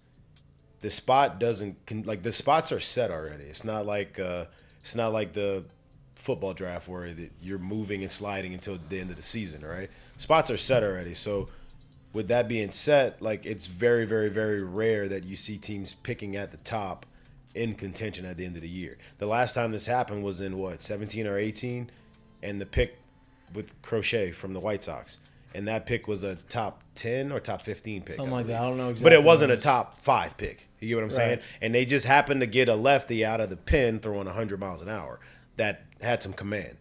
Speaker 8: the spot doesn't like the spots are set already. It's not like the football draft where you're moving and sliding until the end of the season, right? Spots are set already. So with that being said, like it's very, very, very rare that you see teams picking at the top in contention at the end of the year. The last time this happened was in 17 or 18, and the pick with Crochet from the White Sox. And that pick was a top 10 or top 15 pick.
Speaker 1: Something like that. I don't know exactly.
Speaker 8: But it wasn't a top 5 pick. You get what I'm saying?
Speaker 1: Right.
Speaker 8: And they just happened to get a lefty out of the pen throwing 100 miles an hour that had some command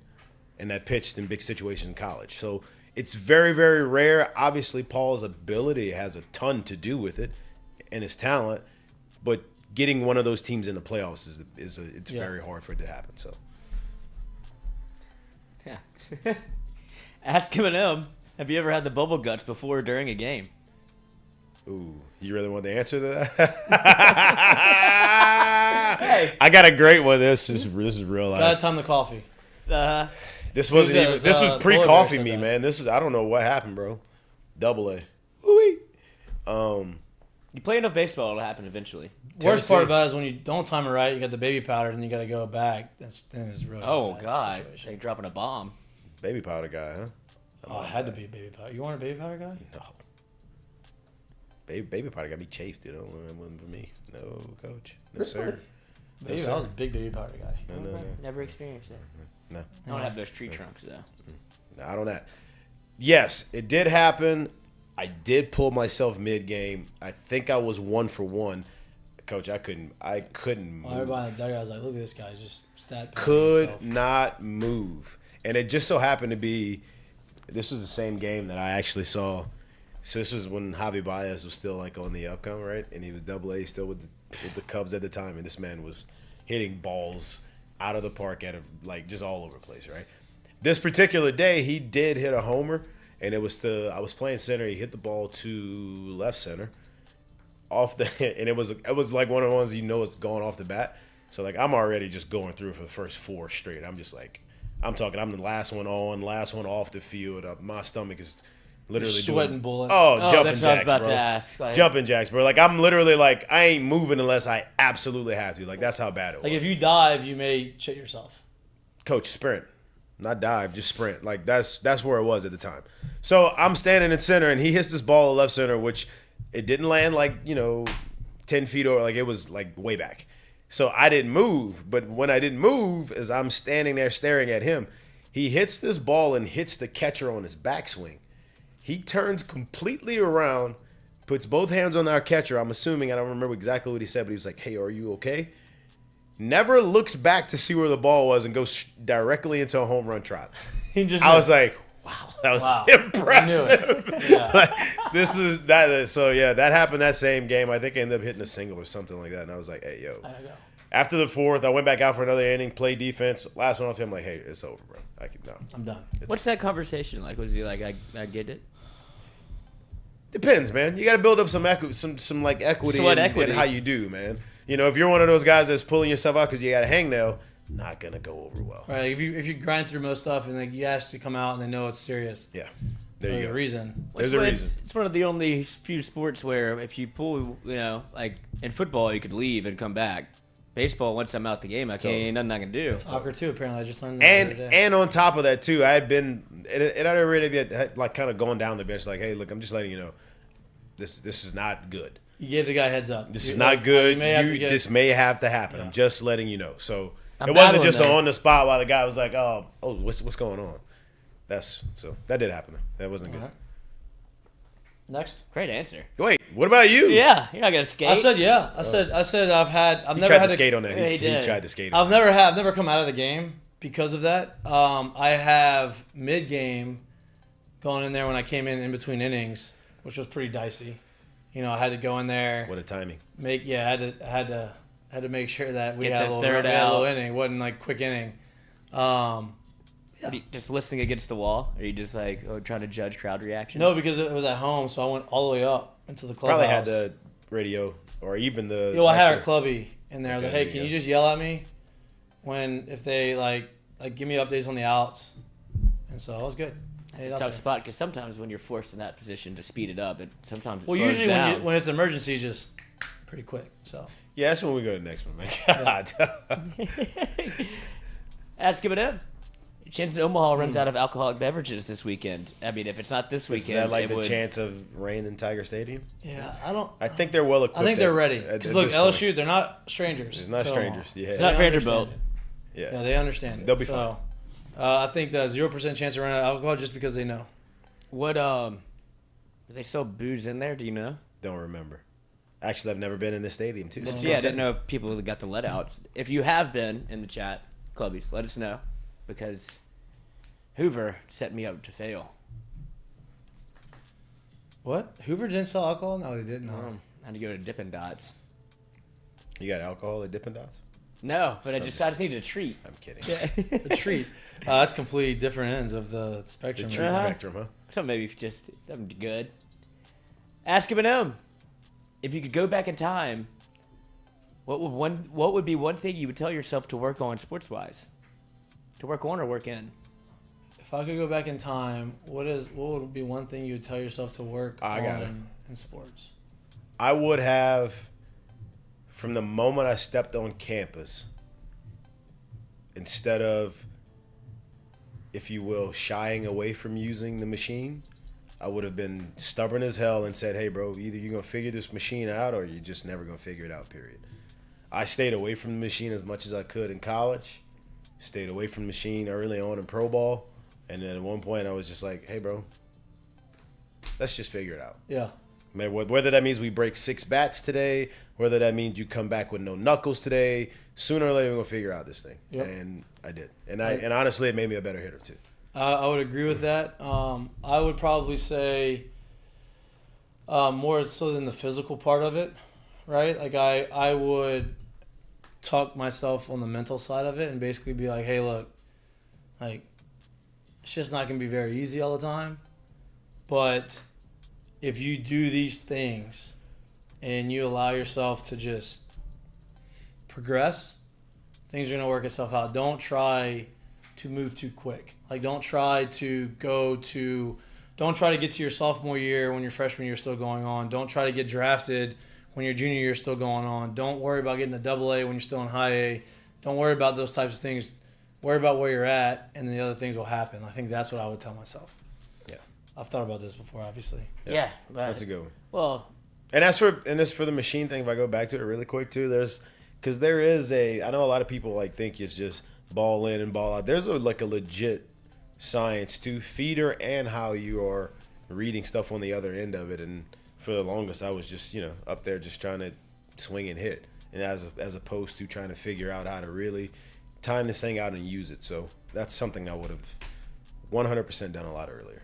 Speaker 8: and that pitched in big situations in college. So it's very, very rare. Obviously, Paul's ability has a ton to do with it and his talent. But getting one of those teams in the playoffs it's very hard for it to happen. So,
Speaker 6: Yeah. Ask Eminem. Have you ever had the bubble guts before or during a game?
Speaker 8: ooh, you really want the answer to that? Hey. I got a great one. This is real life.
Speaker 1: Gotta time the coffee.
Speaker 8: This wasn't
Speaker 1: Tuesday
Speaker 8: even.
Speaker 1: was,
Speaker 8: This was
Speaker 1: Polar
Speaker 8: pre-coffee
Speaker 1: Bear
Speaker 8: me,
Speaker 1: said that.
Speaker 8: man. This is. I don't know what happened, bro. Double A. Woo-wee.
Speaker 6: You play enough baseball, it'll happen eventually.
Speaker 1: Worst part about it is when you don't time it right, you got the baby powder, and you got to go back. Then it's really
Speaker 6: Oh
Speaker 1: bad
Speaker 6: God,
Speaker 1: situation.
Speaker 6: they dropping a bomb.
Speaker 8: Baby powder guy, huh?
Speaker 1: Oh, it had to be a baby powder. You want a baby powder guy?
Speaker 8: No. Baby powder got me chafed, dude. It wasn't for me. No, coach. No, sir.
Speaker 1: Baby, I was a big baby powder guy.
Speaker 8: No.
Speaker 6: Never experienced it.
Speaker 8: No.
Speaker 6: I don't have those tree trunks though.
Speaker 8: No, I don't have. Yes, it did happen. I did pull myself mid-game. I think I was 1 for 1. Coach, I couldn't
Speaker 1: Well,
Speaker 8: move.
Speaker 1: everybody in the dugout was like, look at this guy, just stat padding
Speaker 8: Could
Speaker 1: himself.
Speaker 8: not move. And it just so happened to be, this was the same game that I actually saw. So this was when Javi Baez was still like on the upcome, right? And he was Double A still with the Cubs at the time. And this man was hitting balls out of the park like just all over the place, right? This particular day, he did hit a homer. And it was I was playing center. He hit the ball to left center, and it was like one of the ones it's going off the bat. So like I'm already just going through for the first 4 straight. I'm just like, I'm the last one on, last one off the field. My stomach is literally
Speaker 1: sweating
Speaker 8: doing,
Speaker 1: bullets.
Speaker 8: jumping
Speaker 6: that's what I was
Speaker 8: jacks,
Speaker 6: about
Speaker 8: bro.
Speaker 6: to ask. Like,
Speaker 8: Jumping jacks, bro. Like I'm literally like I ain't moving unless I absolutely have to. Like that's how bad it was.
Speaker 1: Like if you dive, you may shit yourself.
Speaker 8: Coach, sprint. Not dive, just sprint. Like that's where it was at the time. So I'm standing in center, and he hits this ball at left center, which it didn't land like 10 feet over. Like it was like way back. So I didn't move. But when I didn't move, as I'm standing there staring at him, he hits this ball and hits the catcher on his backswing. He turns completely around, puts both hands on our catcher. I'm assuming, I don't remember exactly what he said, but he was like, "Hey, are you okay?" Never looks back to see where the ball was and goes directly into a home run trot. I was like, wow, that was impressive.
Speaker 1: I knew it. Yeah.
Speaker 8: Like, this is that. So yeah, that happened that same game. I think I ended up hitting a single or something like that. And I was like, hey, yo.
Speaker 1: I know.
Speaker 8: After the 4th, I went back out for another inning, played defense. Last one off him, like, hey, it's over, bro.
Speaker 1: I'm done.
Speaker 6: what's that conversation like? Was he like, I get it?
Speaker 8: Depends, man. You got to build up some equity
Speaker 6: So what
Speaker 8: in
Speaker 6: equity?
Speaker 8: how you do, man. If you're one of those guys that's pulling yourself out because you got a hangnail, not gonna go over well.
Speaker 1: Right. If you grind through most stuff and like you ask to come out and they know it's serious.
Speaker 8: Yeah, there
Speaker 1: There's
Speaker 8: you
Speaker 1: a
Speaker 8: go.
Speaker 1: reason.
Speaker 8: There's a reason.
Speaker 6: It's one of the only few sports where if you pull, like in football, you could leave and come back. Baseball, once I'm out the game, ain't nothing I can do.
Speaker 1: Soccer too. Apparently, I just learned that the other day.
Speaker 8: And on top of that too, I had been it had already had like kind of gone down the bench like, hey, look, I'm just letting you know, this is not good.
Speaker 1: You gave the guy a heads up.
Speaker 8: This is not good. This may have to happen.
Speaker 1: Yeah.
Speaker 8: I'm just letting you know. So
Speaker 6: I'm
Speaker 8: it wasn't
Speaker 6: battling
Speaker 8: just
Speaker 6: there.
Speaker 8: on the spot while the guy was like, oh, what's going on? That did happen. That wasn't good.
Speaker 1: All right. Next.
Speaker 6: Great answer.
Speaker 8: Wait, what about you?
Speaker 6: Yeah, you're not gonna skate.
Speaker 1: I said yeah. I said I've
Speaker 8: He
Speaker 1: never
Speaker 8: tried
Speaker 1: had
Speaker 8: to skate on that.
Speaker 6: Yeah,
Speaker 8: He
Speaker 6: he did.
Speaker 8: tried to skate on
Speaker 1: I've never come out of the game because of that. I have mid game going in there when I came in between innings, which was pretty dicey. I had to go in there.
Speaker 8: What a timing.
Speaker 1: I had to make sure that we
Speaker 6: Get
Speaker 1: had
Speaker 6: the
Speaker 1: a little
Speaker 6: third
Speaker 1: we had a little
Speaker 6: out.
Speaker 1: inning. It wasn't like quick inning.
Speaker 6: Are you just listening against the wall? Or are you just like trying to judge crowd reaction?
Speaker 1: No, because it was at home, so I went all the way up into the clubhouse.
Speaker 8: Probably had the radio or even the.
Speaker 1: I had our
Speaker 8: actual-
Speaker 1: clubby in there. I was like,
Speaker 8: Okay,
Speaker 1: hey,
Speaker 8: there
Speaker 1: can
Speaker 8: you
Speaker 1: you
Speaker 8: go.
Speaker 1: just yell at me if they like give me updates on the outs? And so I was good.
Speaker 6: It's a tough spot because sometimes when you're forced in that position to speed it up, sometimes it
Speaker 1: Well,
Speaker 6: slows
Speaker 1: usually
Speaker 6: down.
Speaker 1: when it's emergency, just pretty quick. So
Speaker 8: Yeah, that's when we go to the next one, man. God.
Speaker 6: Ask him it up. Chances Omaha runs out of alcoholic beverages this weekend. I mean, if it's not this
Speaker 8: Is
Speaker 6: weekend,
Speaker 8: that like
Speaker 6: it
Speaker 8: the
Speaker 6: would.
Speaker 8: chance of rain in Tiger Stadium?
Speaker 1: yeah,
Speaker 8: I think they're well equipped.
Speaker 1: I think they're ready.
Speaker 8: at
Speaker 1: Because look,
Speaker 8: this point.
Speaker 1: LSU, they're not strangers.
Speaker 8: It's not
Speaker 1: to
Speaker 8: strangers.
Speaker 1: Omaha.
Speaker 8: Yeah.
Speaker 6: It's not
Speaker 1: They
Speaker 6: Vanderbilt.
Speaker 1: understand it.
Speaker 8: Yeah.
Speaker 1: Yeah, they understand it.
Speaker 8: They'll be
Speaker 1: so, I think the 0% chance of running out of alcohol just because they know.
Speaker 6: What do they sell booze in there? Do you know?
Speaker 8: Don't remember. Actually, I've never been in this stadium too. so
Speaker 6: Yeah, I didn't know if people got the let outs. If you have been in the chat, Clubbies, let us know because Hoover set me up to fail.
Speaker 1: What? Hoover didn't sell alcohol? No, they didn't. No.
Speaker 6: I had to go to Dippin' Dots.
Speaker 8: You got alcohol at Dippin' Dots?
Speaker 6: No, but I just needed a treat.
Speaker 8: I'm kidding.
Speaker 1: A treat. That's completely different ends of the spectrum.
Speaker 8: The treat spectrum, huh?
Speaker 6: So maybe just something good. Ask Eminem. If you could go back in time, what would be one thing you would tell yourself to work on sports wise? To work on or work in?
Speaker 1: If I could go back in time, what would be one thing you would tell yourself to work
Speaker 8: I got
Speaker 1: on in sports?
Speaker 8: I would have, from the moment I stepped on campus, instead of, if you will, shying away from using the machine, I would have been stubborn as hell and said, hey, bro, either you're going to figure this machine out or you're just never going to figure it out, period. I stayed away from the machine as much as I could in college, stayed away from the machine early on in pro ball, and then at one point I was just like, hey, bro, let's just figure it out.
Speaker 1: Yeah.
Speaker 8: Man, whether that means we break 6 bats today, whether that means you come back with no knuckles today, sooner or later we're going to figure out this thing.
Speaker 1: Yep.
Speaker 8: And I did. And honestly, it made me a better hitter, too.
Speaker 1: I would agree with that. I would probably say more so than the physical part of it, right? Like I would talk myself on the mental side of it and basically be like, hey, look, like it's just not going to be very easy all the time. But if you do these things and you allow yourself to just progress, things are going to work itself out. Don't try to move too quick. Like don't try to get to your sophomore year when your freshman year is still going on. Don't try to get drafted when your junior year is still going on. Don't worry about getting the AA when you're still in high A. Don't worry about those types of things. Worry about where you're at, and the other things will happen. I think that's what I would tell myself.
Speaker 8: Yeah.
Speaker 1: I've thought about this before, obviously.
Speaker 6: Yeah,
Speaker 8: That's a good one.
Speaker 6: Well,
Speaker 8: And as for the machine thing, if I go back to it really quick too, because there is I know a lot of people like think it's just ball in and ball out. There's a legit science to feeder and how you are reading stuff on the other end of it. And for the longest, I was just up there just trying to swing and hit, and as opposed to trying to figure out how to really time this thing out and use it. So that's something I would have 100% done a lot earlier.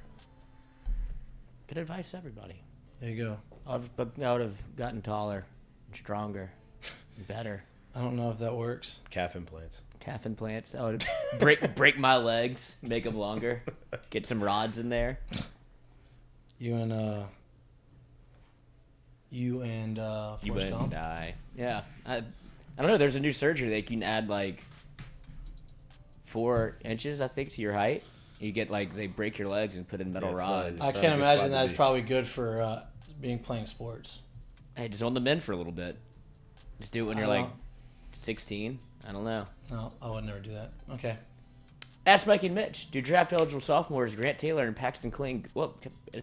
Speaker 6: good advice, everybody.
Speaker 1: There you go.
Speaker 6: I would have gotten taller, and stronger, and better.
Speaker 1: I don't know if that works.
Speaker 8: Calf implants.
Speaker 6: Calf implants. I would break my legs, make them longer, get some rods in there.
Speaker 1: You and
Speaker 6: You
Speaker 1: Forrest
Speaker 6: and
Speaker 1: Gump?
Speaker 6: I. Yeah. I don't know. There's a new surgery they can add like 4 inches, I think, to your height. You get they break your legs and put in metal
Speaker 8: Yeah, it's
Speaker 6: rods.
Speaker 8: not-
Speaker 1: I
Speaker 8: It's
Speaker 1: can't
Speaker 8: a good
Speaker 1: imagine
Speaker 8: spot to
Speaker 1: that's
Speaker 8: be.
Speaker 1: probably good for playing sports.
Speaker 6: Hey, just on the men for a little bit. Just do it when
Speaker 1: I
Speaker 6: you're
Speaker 1: don't
Speaker 6: like 16. I don't know.
Speaker 1: No, I would never do that. Okay.
Speaker 6: Ask Mikie Mitch. Do draft eligible sophomores Grant Taylor and Paxton Kling? Well,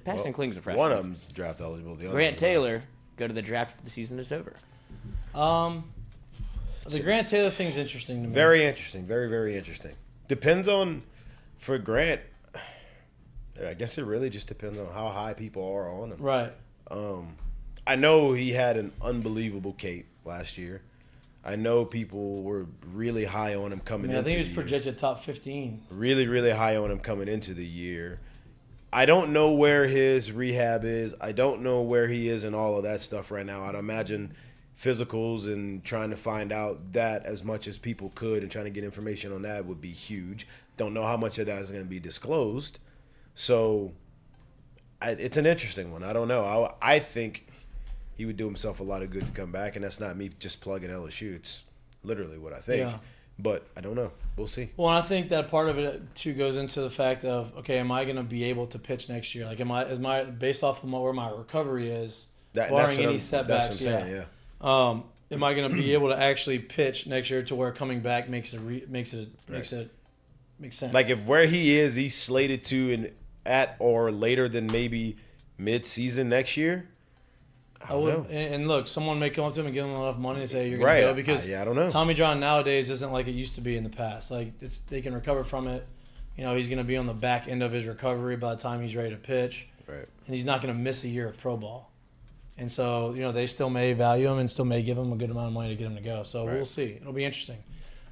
Speaker 6: Paxton Kling's a freshman.
Speaker 8: One of them's draft eligible. The other
Speaker 6: Grant
Speaker 8: one's not.
Speaker 6: Taylor go to the draft if the season is over.
Speaker 1: The Grant Taylor thing's interesting to me.
Speaker 8: Very interesting. Very, very interesting. Depends on, for Grant, I guess it really just depends on how high people are on him.
Speaker 1: Right.
Speaker 8: I know he had an unbelievable Cape last year. I know people were really high on him
Speaker 1: I
Speaker 8: coming
Speaker 1: mean, I
Speaker 8: into
Speaker 1: think he was
Speaker 8: the year.
Speaker 1: projected top 15.
Speaker 8: Really, really high on him coming into the year. I don't know where his rehab is. I don't know where he is in all of that stuff right now. I'd imagine physicals and trying to find out that as much as people could and trying to get information on that would be huge. Don't know how much of that is going to be disclosed. So it's an interesting one. I don't know. I think he would do himself a lot of good to come back, and that's not me just plugging LSU. It's literally what I think.
Speaker 1: Yeah.
Speaker 8: But I don't know. We'll see.
Speaker 1: Well, and I think that part of it too goes into the fact of, okay, am I going to be able to pitch next year? Like, based off of where my recovery is, barring any setbacks?
Speaker 8: That's what I'm saying. Yeah.
Speaker 1: Am I going to be able to actually pitch next year to where coming back makes sense?
Speaker 8: Like if where he is, he's slated to at or later than maybe mid-season next year. I would.
Speaker 1: And look, someone may come up to him and give him enough money and say you're going to go because
Speaker 8: I don't know.
Speaker 1: Tommy John nowadays isn't like it used to be in the past. Like they can recover from it. You know, he's going to be on the back end of his recovery by the time he's ready to pitch.
Speaker 8: Right.
Speaker 1: And he's not going to miss a year of pro ball. And so, you know, they still may value him and still may give him a good amount of money to get him to go. So we'll see. It'll be interesting.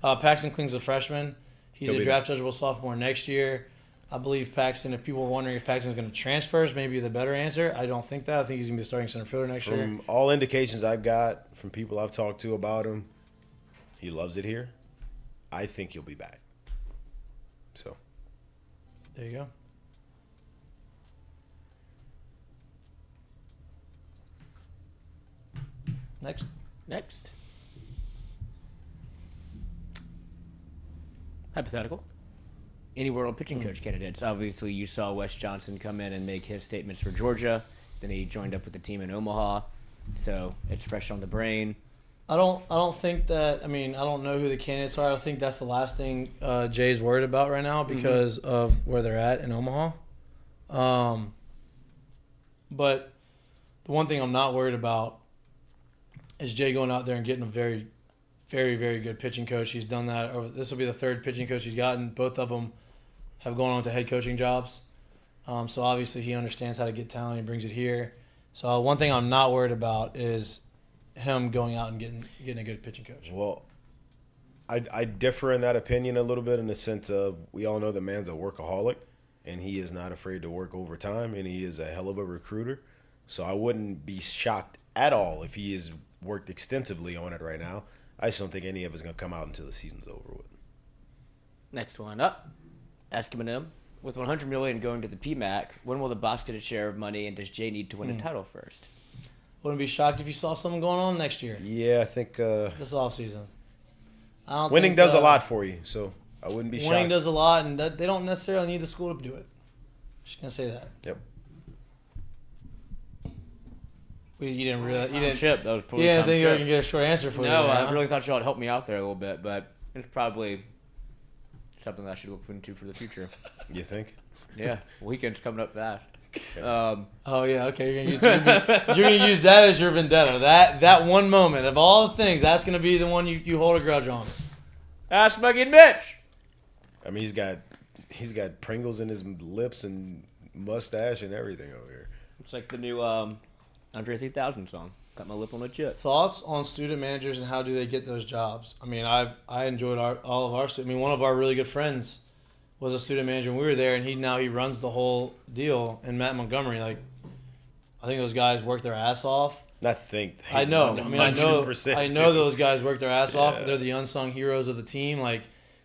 Speaker 1: Paxton Kling's a freshman. He's a draft eligible sophomore next year. I believe Paxton, if people were wondering if Paxton's going to transfer, is maybe the better answer. I don't think that. I think he's going to be starting center fielder next year.
Speaker 8: From all indications I've got from people I've talked to about him, he loves it here. I think he'll be back. So.
Speaker 1: There you go.
Speaker 6: Next. Hypothetical. Any world pitching coach candidates? Obviously, you saw Wes Johnson come in and make his statements for Georgia. Then he joined up with the team in Omaha, so it's fresh on the brain.
Speaker 1: I don't think that. I mean, I don't know who the candidates are. I think that's the last thing Jay's worried about right now because of where they're at in Omaha. But the one thing I'm not worried about is Jay going out there and getting a very, very, very good pitching coach. He's done that. This will be the third pitching coach he's gotten. Both of them have gone on to head coaching jobs. So obviously he understands how to get talent. He brings it here. So one thing I'm not worried about is him going out and getting a good pitching coach.
Speaker 8: Well, I differ in that opinion a little bit in the sense of we all know the man's a workaholic, and he is not afraid to work overtime, and he is a hell of a recruiter. So I wouldn't be shocked at all if he is worked extensively on it right now. I just don't think any of it's going to come out until the season's over with.
Speaker 6: Next one up. Ask him. With $100 million going to the PMAC, when will the Bucs get a share of money, and does Jay need to win a title first?
Speaker 1: Wouldn't be shocked if you saw something going on next year.
Speaker 8: Yeah, I think
Speaker 1: this offseason.
Speaker 8: Winning does a lot for you, so I wouldn't be shocked.
Speaker 1: Winning does a lot, and they don't necessarily need the school to do it. Just gonna say that.
Speaker 8: Yep.
Speaker 1: You didn't realize you didn't
Speaker 6: think
Speaker 1: you were gonna get a short answer for you.
Speaker 6: No,
Speaker 1: there,
Speaker 6: I really thought y'all would help me out there a little bit, but it's probably something that I should look into for the future.
Speaker 8: You think?
Speaker 6: Yeah, weekend's coming up fast.
Speaker 1: Oh yeah, okay. You're gonna use that as your vendetta. That one moment of all the things, that's gonna be the one you hold a grudge on.
Speaker 6: Ask Mikie Mitch.
Speaker 8: I mean, he's got Pringles in his lips and mustache and everything over here.
Speaker 6: It's like the new Andre 3000 song. Got my lip on a chip.
Speaker 1: Thoughts on student managers and how do they get those jobs? I mean, I enjoyed all of our. I mean, one of our really good friends was a student manager when we were there, and he runs the whole deal. And Matt Montgomery, like, I think those guys work their ass off. I know. I mean, I know those guys work their ass off. They're the unsung heroes of the team. Like,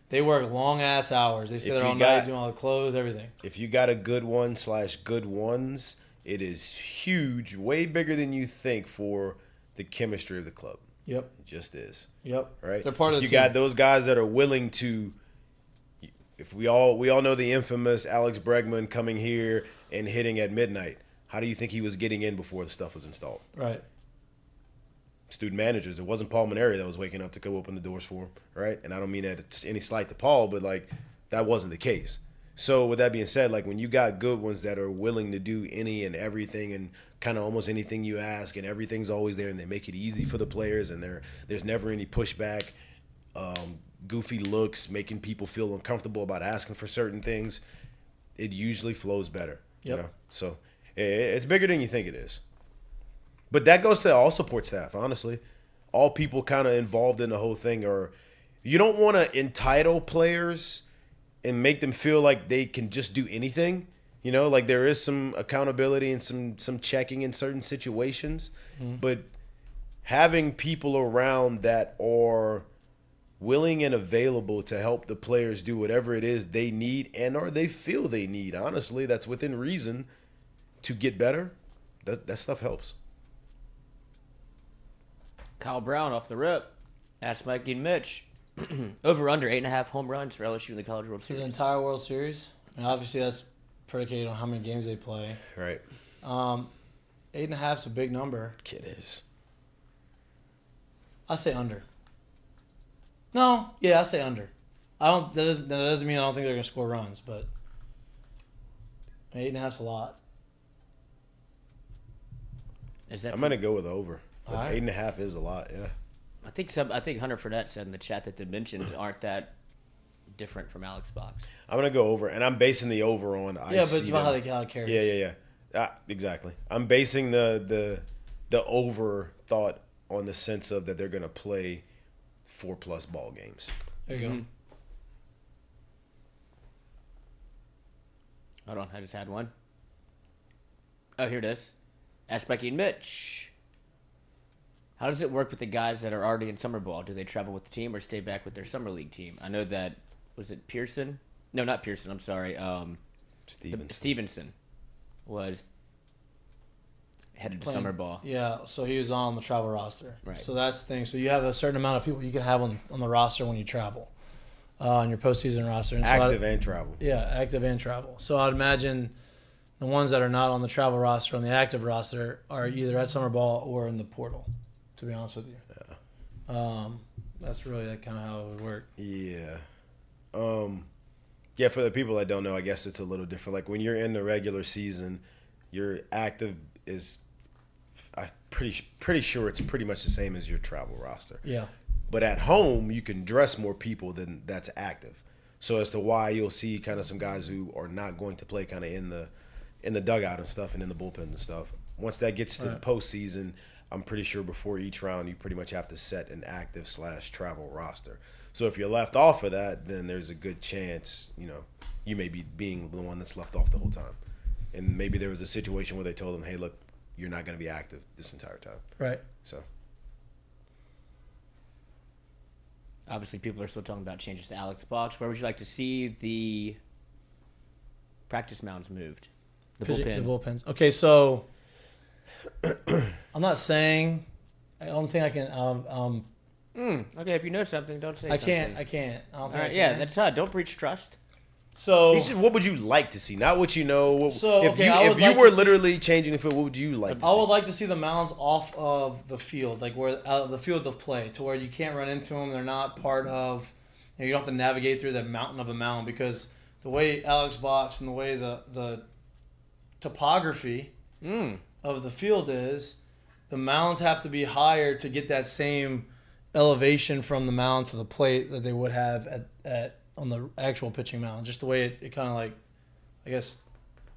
Speaker 1: they work long ass hours. They sit there all night doing all the clothes, everything.
Speaker 8: If you got a good one / good ones, it is huge, way bigger than you think for the chemistry of the club.
Speaker 1: Yep.
Speaker 8: It just is.
Speaker 1: Yep.
Speaker 8: Right?
Speaker 1: They're part of the
Speaker 8: you
Speaker 1: team.
Speaker 8: got those guys that are willing to, if we all know the infamous Alex Bregman coming here and hitting at midnight. How do you think he was getting in before the stuff was installed?
Speaker 1: Right.
Speaker 8: Student managers. It wasn't Paul Maneri that was waking up to go open the doors for him, right? And I don't mean that to any slight to Paul, but, like, that wasn't the case. So with that being said, like, when you got good ones that are willing to do any and everything and kind of almost anything you ask and everything's always there and they make it easy for the players and there's never any pushback, goofy looks, making people feel uncomfortable about asking for certain things, it usually flows better.
Speaker 1: Yep.
Speaker 8: You know? So it's bigger than you think it is. But that goes to all support staff, honestly. All people kind of involved in the whole thing. Or you don't want to entitle players and make them feel like they can just do anything. You know, like there is some accountability and some checking in certain situations. Mm-hmm. But having people around that are willing and available to help the players do whatever it is they need and or they feel they need, honestly, that's within reason to get better, that stuff helps.
Speaker 6: Kyle Brown off the rip. Ask Mikie Mitch. Over under 8.5 home runs for LSU in the College World Series.
Speaker 1: The entire World Series. And obviously that's predicated on how many games they play.
Speaker 8: Right.
Speaker 1: 8.5 is a big number.
Speaker 8: It is.
Speaker 1: I say under. No, yeah, I say under. I don't. That doesn't mean I don't think they're gonna score runs, but 8.5's a lot.
Speaker 6: Is that
Speaker 8: I'm gonna go with over.
Speaker 1: All right.
Speaker 8: 8.5 is a lot. Yeah.
Speaker 6: I think Hunter Fournette said in the chat that the dimensions aren't that different from Alex Box.
Speaker 8: I'm gonna go over, and I'm basing the over on.
Speaker 1: Yeah, but it's about how it carries.
Speaker 8: Yeah. Exactly. I'm basing the over thought on the sense of that they're gonna play 4+ ball games.
Speaker 1: There you go.
Speaker 6: Hold on, I just had one. Oh, here it is. Ask Mikie Mitch. How does it work with the guys that are already in summer ball? Do they travel with the team or stay back with their summer league team? I know that, was it Pearson? No, not Pearson. I'm sorry. Stevenson was headed to summer ball.
Speaker 1: Yeah, so he was on the travel roster.
Speaker 6: Right.
Speaker 1: So that's the thing. So you have a certain amount of people you can have on the roster when you travel, on your postseason roster. And
Speaker 8: Active and travel.
Speaker 1: Yeah, active and travel. So I'd imagine the ones that are not on the travel roster, on the active roster, are either at summer ball or in the portal, to be honest with you. Yeah. That's really kind of how it would work.
Speaker 8: Yeah. Yeah, for the people that don't know, I guess it's a little different. Like when you're in the regular season, your active is, I'm pretty sure it's pretty much the same as your travel roster.
Speaker 1: Yeah.
Speaker 8: But at home, you can dress more people than that's active. So as to why you'll see kind of some guys who are not going to play kind of in the dugout and stuff and in the bullpen and stuff. Once that gets to the postseason, I'm pretty sure before each round, you pretty much have to set an active / travel roster. So if you're left off of that, then there's a good chance, you may be being the one that's left off the whole time. And maybe there was a situation where they told them, hey, look, you're not going to be active this entire time.
Speaker 1: Right.
Speaker 8: So.
Speaker 6: Obviously, people are still talking about changes to Alex Box. Where would you like to see the practice mounds moved? The
Speaker 1: bullpens. Okay, so I'm not saying. I don't think I can.
Speaker 6: Okay, if you know something, don't say something.
Speaker 1: I can't. I don't think
Speaker 6: All right,
Speaker 1: I
Speaker 6: yeah,
Speaker 1: can.
Speaker 6: that's don't breach trust.
Speaker 1: So
Speaker 8: He said, what would you like to see? Not what you know.
Speaker 1: So,
Speaker 8: if
Speaker 1: okay,
Speaker 8: you,
Speaker 1: I would
Speaker 8: if you
Speaker 1: like
Speaker 8: were
Speaker 1: to see-
Speaker 8: literally changing the field, what would you like to
Speaker 1: I
Speaker 8: see?
Speaker 1: would like to see the mounds off of the field, like where out of the field of play, to where you can't run into them. They're not part of. You don't have to navigate through that mountain of a mound, because the way Alex Box and the way the topography of the field is, the mounds have to be higher to get that same elevation from the mound to the plate that they would have at on the actual pitching mound. Just the way it kind of like, I guess,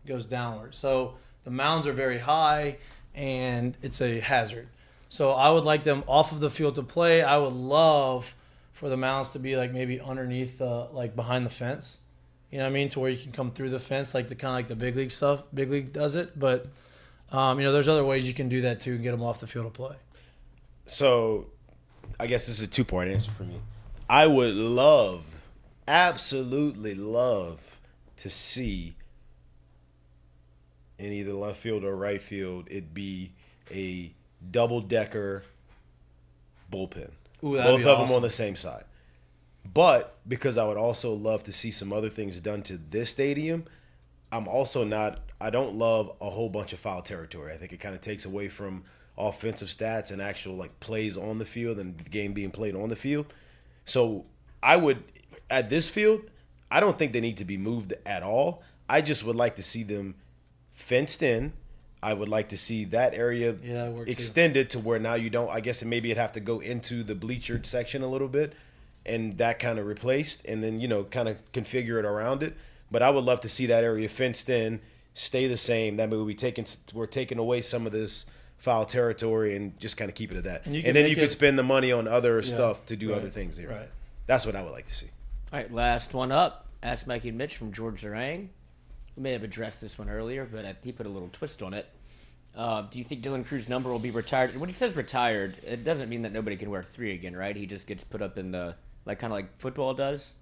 Speaker 1: goes downward. So the mounds are very high, and it's a hazard. So I would like them off of the field to play. I would love for the mounds to be like maybe underneath, like behind the fence. You know what I mean? To where you can come through the fence, like the kind of like the big league stuff. Big league does it, but there's other ways you can do that too and get them off the field to play.
Speaker 8: So, I guess this is a 2-part answer for me. I would absolutely love to see in either left field or right field it be a double-decker bullpen.
Speaker 1: Ooh, that'd
Speaker 8: Both
Speaker 1: be
Speaker 8: of them
Speaker 1: awesome.
Speaker 8: on the same side. But because I would also love to see some other things done to this stadium, I don't love a whole bunch of foul territory. I think it kind of takes away from offensive stats and actual like plays on the field and the game being played on the field. So I would, at this field, I don't think they need to be moved at all. I just would like to see them fenced in. I would like to see that area extended to where now you don't, I guess maybe it'd have to go into the bleachered section a little bit and that kind of replaced and then, kind of configure it around it. But I would love to see that area fenced in, stay the same. That way we're taking away some of this foul territory and just kind of keep it at that. And then you could spend the money on other stuff to do other things here.
Speaker 1: Right.
Speaker 8: That's what I would like to see.
Speaker 6: All right, last one up. Ask Mikie Mitch from George Zerang. We may have addressed this one earlier, but he put a little twist on it. Do you think Dylan Cruz's number will be retired? When he says retired, it doesn't mean that nobody can wear 3 again, right? He just gets put up in the, kind of like football does?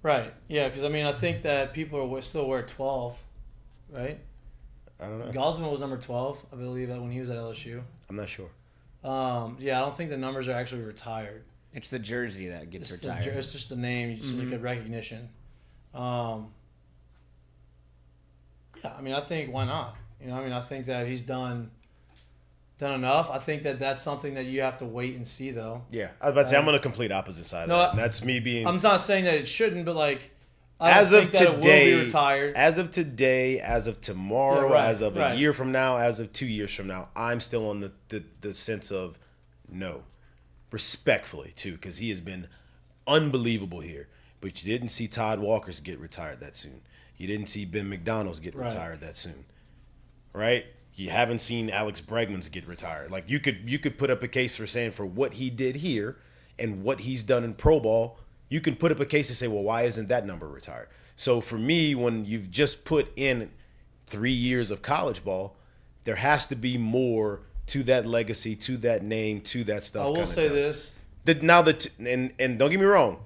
Speaker 1: Right. Yeah, because, I think that people still wear 12, right?
Speaker 8: I don't know.
Speaker 1: Gosman was number 12, I believe, that when he was at LSU.
Speaker 8: I'm not sure.
Speaker 1: I don't think the numbers are actually retired.
Speaker 6: It's the jersey that gets retired.
Speaker 1: It's just the name. It's just like a recognition. I think why not? I think that he's done done enough. I think that's something that you have to wait and see, though.
Speaker 8: Yeah, I was about to say I'm on the complete opposite side.
Speaker 1: No,
Speaker 8: of that. And that's me being.
Speaker 1: I'm not saying that it shouldn't, but like, I don't
Speaker 8: As of
Speaker 1: think that it will
Speaker 8: today,
Speaker 1: be retired.
Speaker 8: as of today, as of tomorrow,
Speaker 1: Yeah, right,
Speaker 8: as of a
Speaker 1: right.
Speaker 8: year from now, as of 2 years from now, I'm still on the sense of no, respectfully too, because he has been unbelievable here. But you didn't see Todd Walker's get retired that soon. You didn't see Ben McDonald's get
Speaker 1: Right.
Speaker 8: retired that soon, right? You haven't seen Alex Bregman's get retired. Like you could put up a case for saying for what he did here and what he's done in pro ball. You can put up a case to say, well, why isn't that number retired? So for me, when you've just put in 3 years of college ball, there has to be more to that legacy, to that name, to that stuff.
Speaker 1: I will
Speaker 8: kinda
Speaker 1: say
Speaker 8: done.
Speaker 1: this.
Speaker 8: And don't get me wrong,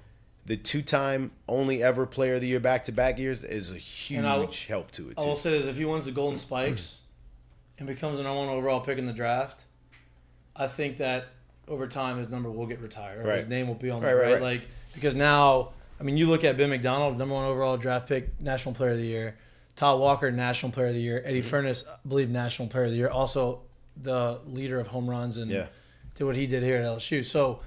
Speaker 8: the 2-time only ever player of the year back-to-back years is a huge help to it
Speaker 1: I
Speaker 8: too.
Speaker 1: will say this: if he wins the Golden Spikes and becomes the number 1 overall pick in the draft, I think that over time his number will get retired, or his
Speaker 8: Right.
Speaker 1: name will be on
Speaker 8: Right,
Speaker 1: there,
Speaker 8: right,
Speaker 1: right?
Speaker 8: right.
Speaker 1: Like because now, I mean, you look at Ben McDonald, number 1 overall draft pick, National Player of the Year. Todd Walker, National Player of the Year. Eddie Furness, I believe, National Player of the Year. Also, the leader of home runs and
Speaker 8: Yeah.
Speaker 1: did what he did here at LSU. So,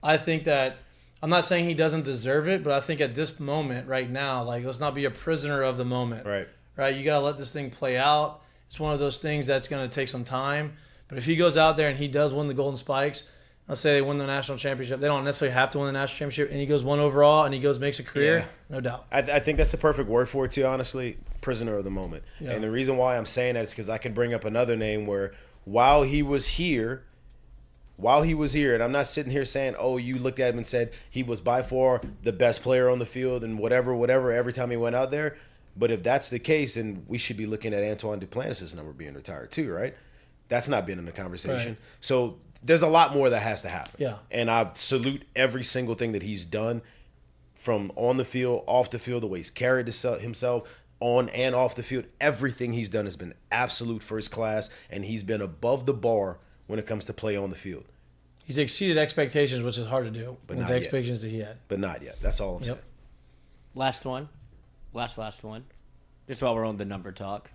Speaker 1: I think that I'm not saying he doesn't deserve it, but I think at this moment, right now, like let's not be a prisoner of the moment.
Speaker 8: Right.
Speaker 1: Right. You gotta let this thing play out. It's one of those things that's gonna take some time. But if he goes out there and he does win the Golden Spikes, let's say they win the national championship. They don't necessarily have to win the national championship, and he goes 1 overall, and he goes makes a career.
Speaker 8: Yeah.
Speaker 1: No doubt.
Speaker 8: I think that's the perfect word for it too, honestly. Prisoner of the moment.
Speaker 1: Yeah.
Speaker 8: And the reason why I'm saying that is because I can bring up another name where while he was here, and I'm not sitting here saying, oh, you looked at him and said he was by far the best player on the field and whatever, every time he went out there. But if that's the case, then we should be looking at Antoine Duplantis' number being retired too, right? That's not been in the conversation.
Speaker 1: Right.
Speaker 8: So there's a lot more that has to happen.
Speaker 1: Yeah.
Speaker 8: And I salute every single thing that he's done from on the field, off the field, the way he's carried himself on and off the field. Everything he's done has been absolute first class, and he's been above the bar when it comes to play on the field.
Speaker 1: He's exceeded expectations, which is hard to do
Speaker 8: But
Speaker 1: with
Speaker 8: not
Speaker 1: the
Speaker 8: yet.
Speaker 1: expectations that he had.
Speaker 8: But not yet. That's all I'm saying.
Speaker 1: Yep.
Speaker 6: Last one. Last one. Just while we're on the number talk.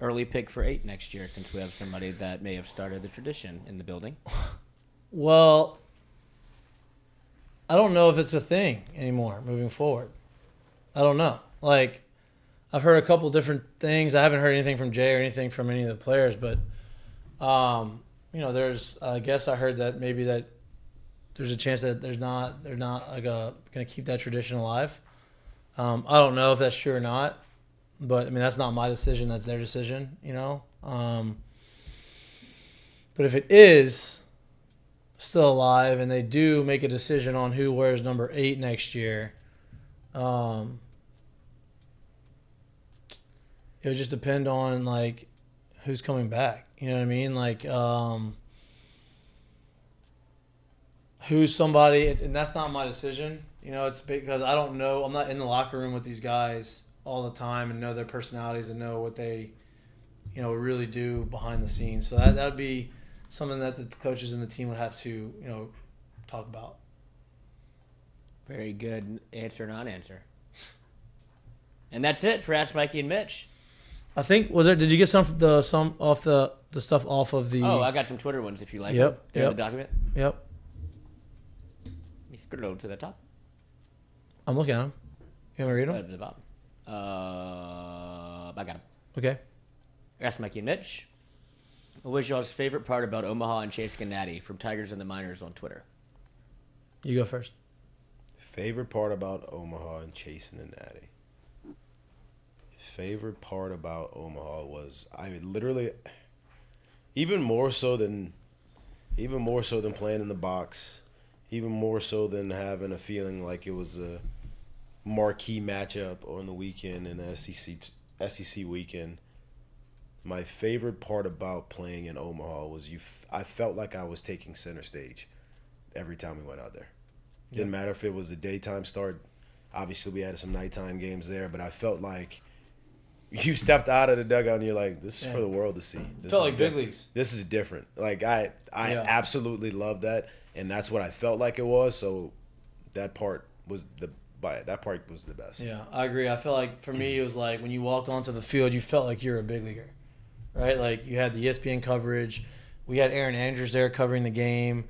Speaker 6: Early pick for 8 next year, since we have somebody that may have started the tradition in the building.
Speaker 1: Well, I don't know if it's a thing anymore moving forward. I don't know. Like, I've heard a couple different things. I haven't heard anything from Jay or anything from any of the players, but, I guess I heard that maybe that there's a chance that they're not like going to keep that tradition alive. I don't know if that's true or not, but I mean that's not my decision. That's their decision, But if it is still alive and they do make a decision on who wears number 8 next year, it would just depend on like who's coming back. You know what I mean? Like who's somebody, and that's not my decision. It's because I don't know. I'm not in the locker room with these guys all the time and know their personalities and know what they, really do behind the scenes. So that would be something that the coaches and the team would have to, talk about.
Speaker 6: Very good answer, non-answer. And that's it for Ask Mikey and Mitch.
Speaker 1: I think did you get some off the stuff off of the?
Speaker 6: Oh, I got some Twitter ones if you like.
Speaker 1: Yep,
Speaker 6: them. They're in
Speaker 1: yep.
Speaker 6: the document.
Speaker 1: Yep,
Speaker 6: Let me scroll to the top.
Speaker 1: I'm looking at them. You want me to read
Speaker 6: To
Speaker 1: them?
Speaker 6: the bottom. I got them.
Speaker 1: Okay.
Speaker 6: Ask Mikey and Mitch. What was y'all's favorite part about Omaha and Chase Gennady from Tigers and the Miners on Twitter?
Speaker 1: You go first.
Speaker 8: Favorite part about Omaha and chasing the Natty. Favorite part about Omaha was even more so than playing in the box, even more so than having a feeling like it was a marquee matchup on the weekend in the SEC weekend. My favorite part about playing in Omaha was I felt like I was taking center stage every time we went out there. Didn't matter if it was a daytime start. Obviously, we had some nighttime games there, but I felt like you stepped out of the dugout and you're like, this is for the world to see. This
Speaker 1: Felt
Speaker 8: is
Speaker 1: like big leagues.
Speaker 8: This is different. Like, I absolutely love that, and that's what I felt like it was. So that part was the best.
Speaker 1: Yeah, I agree. I felt like for me it was like when you walked onto the field, you felt like you were a big leaguer, right? Like you had the ESPN coverage. We had Aaron Andrews there covering the game.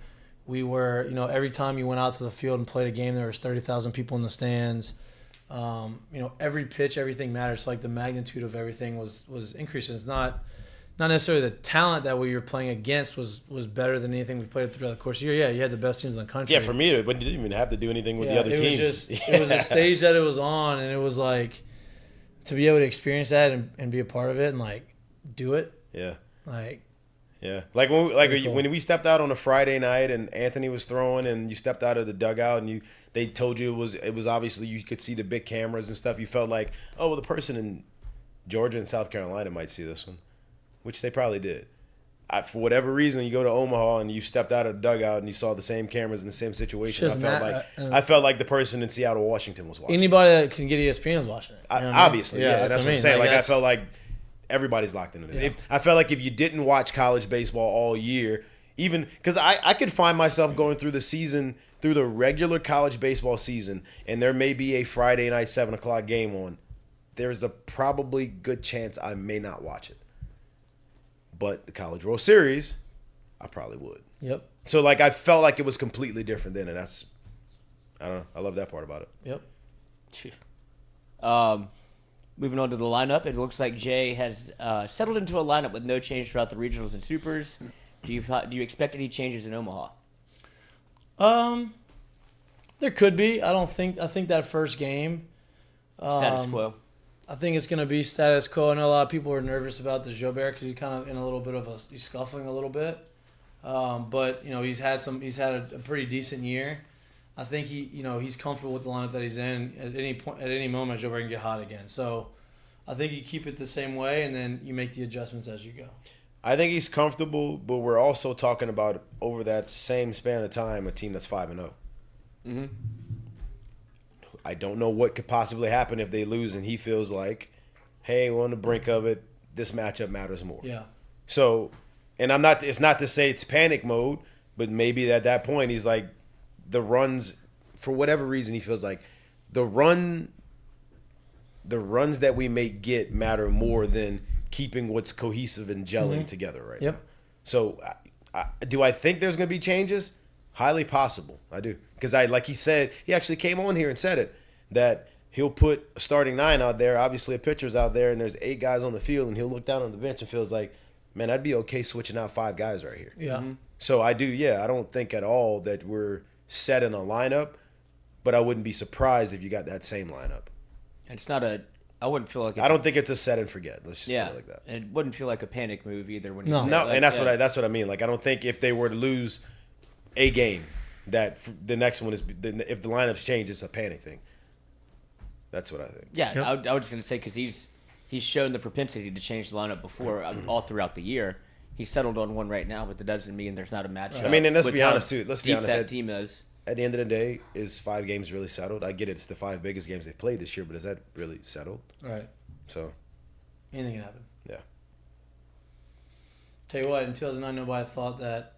Speaker 1: We were, every time you went out to the field and played a game, there was 30,000 people in the stands. Every pitch, everything matters. So, like, the magnitude of everything was increasing. It's not necessarily the talent that we were playing against was better than anything we played throughout the course of the year. Yeah, you had the best teams in the country.
Speaker 8: Yeah, for me, it didn't even have to do anything with the other team.
Speaker 1: It was a stage that it was on, and it was like to be able to experience that and be a part of it and like do it.
Speaker 8: Yeah.
Speaker 1: Yeah.
Speaker 8: Like
Speaker 1: Cool.
Speaker 8: when we stepped out on a Friday night and Anthony was throwing and you stepped out of the dugout and they told you it was obviously you could see the big cameras and stuff. You felt like, oh, well, the person in Georgia and South Carolina might see this one, which they probably did. For whatever reason, you go to Omaha and you stepped out of the dugout and you saw the same cameras in the same situation. I felt like the person in Seattle, Washington was watching.
Speaker 1: Anybody that can get ESPN was watching it.
Speaker 8: Obviously, yeah, that's what I'm saying. Like I felt like everybody's locked into this.
Speaker 1: Yeah.
Speaker 8: I felt like if you didn't watch college baseball all year, even because I could find myself going through the season, through the regular college baseball season, and there may be a Friday night 7:00 game on. There's a probably good chance I may not watch it. But the College World Series, I probably would.
Speaker 1: Yep.
Speaker 8: So like I felt like it was completely different then, and that's I don't know. I love that part about it.
Speaker 1: Yep.
Speaker 6: Moving on to the lineup, it looks like Jay has settled into a lineup with no change throughout the regionals and supers. Do you expect any changes in Omaha?
Speaker 1: There could be. I think that first game.
Speaker 6: Status quo.
Speaker 1: I think it's going to be status quo. I know a lot of people are nervous about the Jobert because he's kind of in a little bit of he's scuffling a little bit. But he's had a pretty decent year. I think he's comfortable with the lineup that he's in. At any moment, Jobert can get hot again. So I think you keep it the same way, and then you make the adjustments as you go.
Speaker 8: I think he's comfortable, but we're also talking about over that same span of time a team that's 5-0.
Speaker 6: Mm-hmm.
Speaker 8: I don't know what could possibly happen if they lose and he feels like, hey, we're on the brink of it. This matchup matters more.
Speaker 1: Yeah.
Speaker 8: So, and it's not to say it's panic mode, but maybe at that point he's like, the runs, for whatever reason, he feels like the runs that we may get matter more than keeping what's cohesive and gelling together right now. So, do I think there's going to be changes? Highly possible. I do. Because like he said, he actually came on here and said it, that he'll put a starting 9 out there, obviously a pitcher's out there, and there's 8 guys on the field, and he'll look down on the bench and feels like, man, I'd be okay switching out 5 guys right here.
Speaker 1: Yeah.
Speaker 6: Mm-hmm.
Speaker 8: So I don't think at all that we're set in a lineup, but I wouldn't be surprised if you got that same lineup.
Speaker 6: And it's not I wouldn't feel like
Speaker 8: I don't think it's a set and forget. Let's just put it like that.
Speaker 6: And it wouldn't feel like a panic move either when
Speaker 1: No.
Speaker 6: you say
Speaker 8: No,
Speaker 6: like,
Speaker 8: and that's what I mean. Like I don't think if they were to lose a game, that the next one is if the lineups change, it's a panic thing. That's what I think.
Speaker 6: Yeah, I was just gonna say because he's shown the propensity to change the lineup before all throughout the year. He's settled on one right now, but that doesn't mean there's not a matchup.
Speaker 8: I mean, and let's
Speaker 6: with
Speaker 8: be
Speaker 6: how
Speaker 8: honest too. Let's be
Speaker 6: deep
Speaker 8: honest.
Speaker 6: that team is.
Speaker 8: At the end of the day, is 5 games really settled? I get it. It's the 5 biggest games they've played this year, but is that really settled?
Speaker 1: Right.
Speaker 8: So,
Speaker 1: Anything can happen.
Speaker 8: yeah.
Speaker 1: Tell you what, in 2009, nobody thought that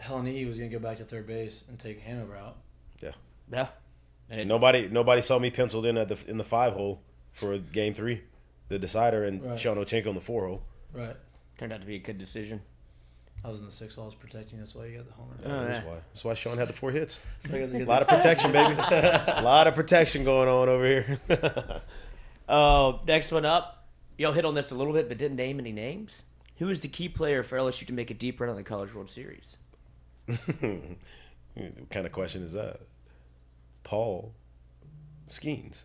Speaker 1: Helenihi was going to go back to third base and take Hanover out.
Speaker 6: Yeah. And
Speaker 8: Nobody saw me penciled in in the 5 hole for game 3, the decider, and
Speaker 1: Right.
Speaker 8: Sean Ochenko in the 4 hole.
Speaker 1: Right.
Speaker 6: turned out to be a good decision.
Speaker 1: I was in the 6 hole. I was protecting. That's why you got the homer.
Speaker 8: That's why Sean had the 4 hits.
Speaker 1: So I got to
Speaker 8: A
Speaker 1: get
Speaker 8: lot of protection, baby. A lot of protection going on over here.
Speaker 6: Next one up. Y'all hit on this a little bit, but didn't name any names. Who is the key player for LSU to make a deep run on the College World Series?
Speaker 8: What kind of question is that? Paul Skeens.